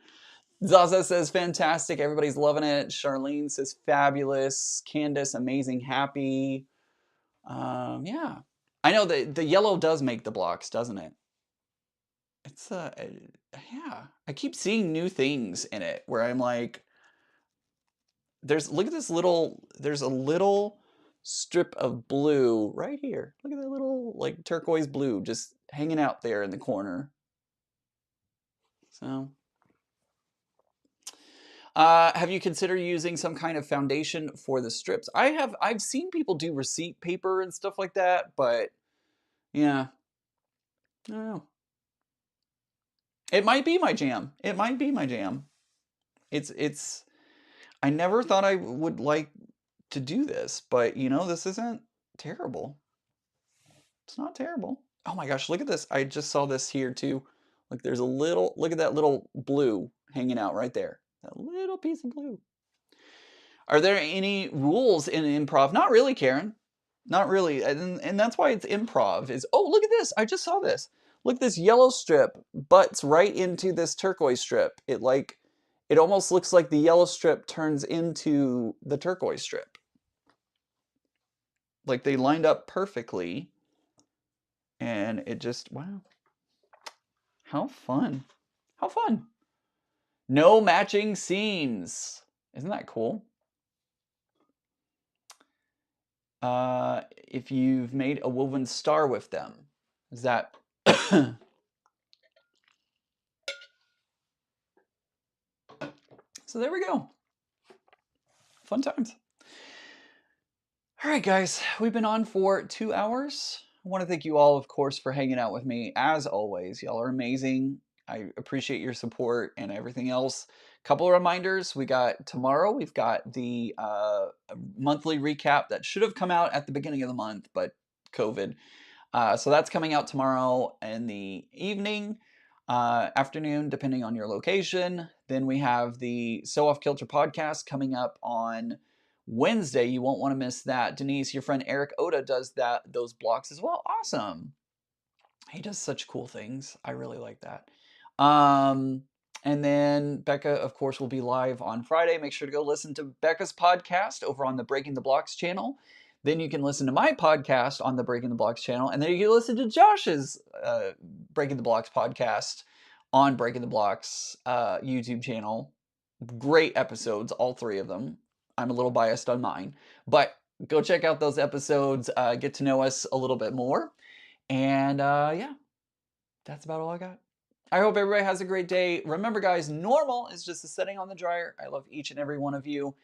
Zaza says fantastic. Everybody's loving it. Charlene says fabulous. Candace, amazing, happy. Yeah. I know that the yellow does make the blocks, doesn't it? It's yeah. I keep seeing new things in it where I'm like, look at this there's a little strip of blue right here. Look at that little like turquoise blue just hanging out there in the corner. So have you considered using some kind of foundation for the strips? I've seen people do receipt paper and stuff like that, but yeah, I don't know. It might be my jam. It might be my jam. It's I never thought I would like to do this, but you know, this isn't terrible. It's not terrible. Oh my gosh, look at this. I just saw this here too. Look, there's a little, look at that little blue hanging out right there. That little piece of blue. Are there any rules in improv? Not really, Karen. Not really. And that's why it's improv is, oh, look at this. I just saw this. Look, this yellow strip butts right into this turquoise strip. It almost looks like the yellow strip turns into the turquoise strip. Like they lined up perfectly. And it just, wow. How fun. How fun. No matching seams. Isn't that cool? If you've made a woven star with them, is that... So there we go. Fun times. All right, guys, we've been on for 2 hours. I want to thank you all, of course, for hanging out with me. As always, y'all are amazing. I appreciate your support and everything else. Couple of reminders. We got tomorrow, we've got the monthly recap that should have come out at the beginning of the month, but COVID. So that's coming out tomorrow in the evening, afternoon, depending on your location. Then we have the So Off Kilter podcast coming up on Wednesday. You won't want to miss that. Denise, your friend Eric Oda does those blocks as well. Awesome. He does such cool things. I really like that. Um, and then Becca, of course, will be live on Friday. Make sure to go listen to Becca's podcast over on the Breaking the Blocks channel. Then you can listen to my podcast on the Breaking the Blocks channel. And then you can listen to Josh's Breaking the Blocks podcast on Breaking the Blocks YouTube channel. Great episodes, all three of them. I'm a little biased on mine. But go check out those episodes, get to know us a little bit more. And yeah, that's about all I got. I hope everybody has a great day. Remember, guys, normal is just a setting on the dryer. I love each and every one of you.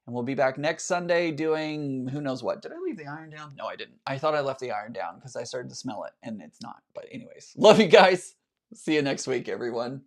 And we'll be back next Sunday doing who knows what. Did I leave the iron down? No, I didn't. I thought I left the iron down because I started to smell it, and it's not. But anyways, love you guys. See you next week, everyone.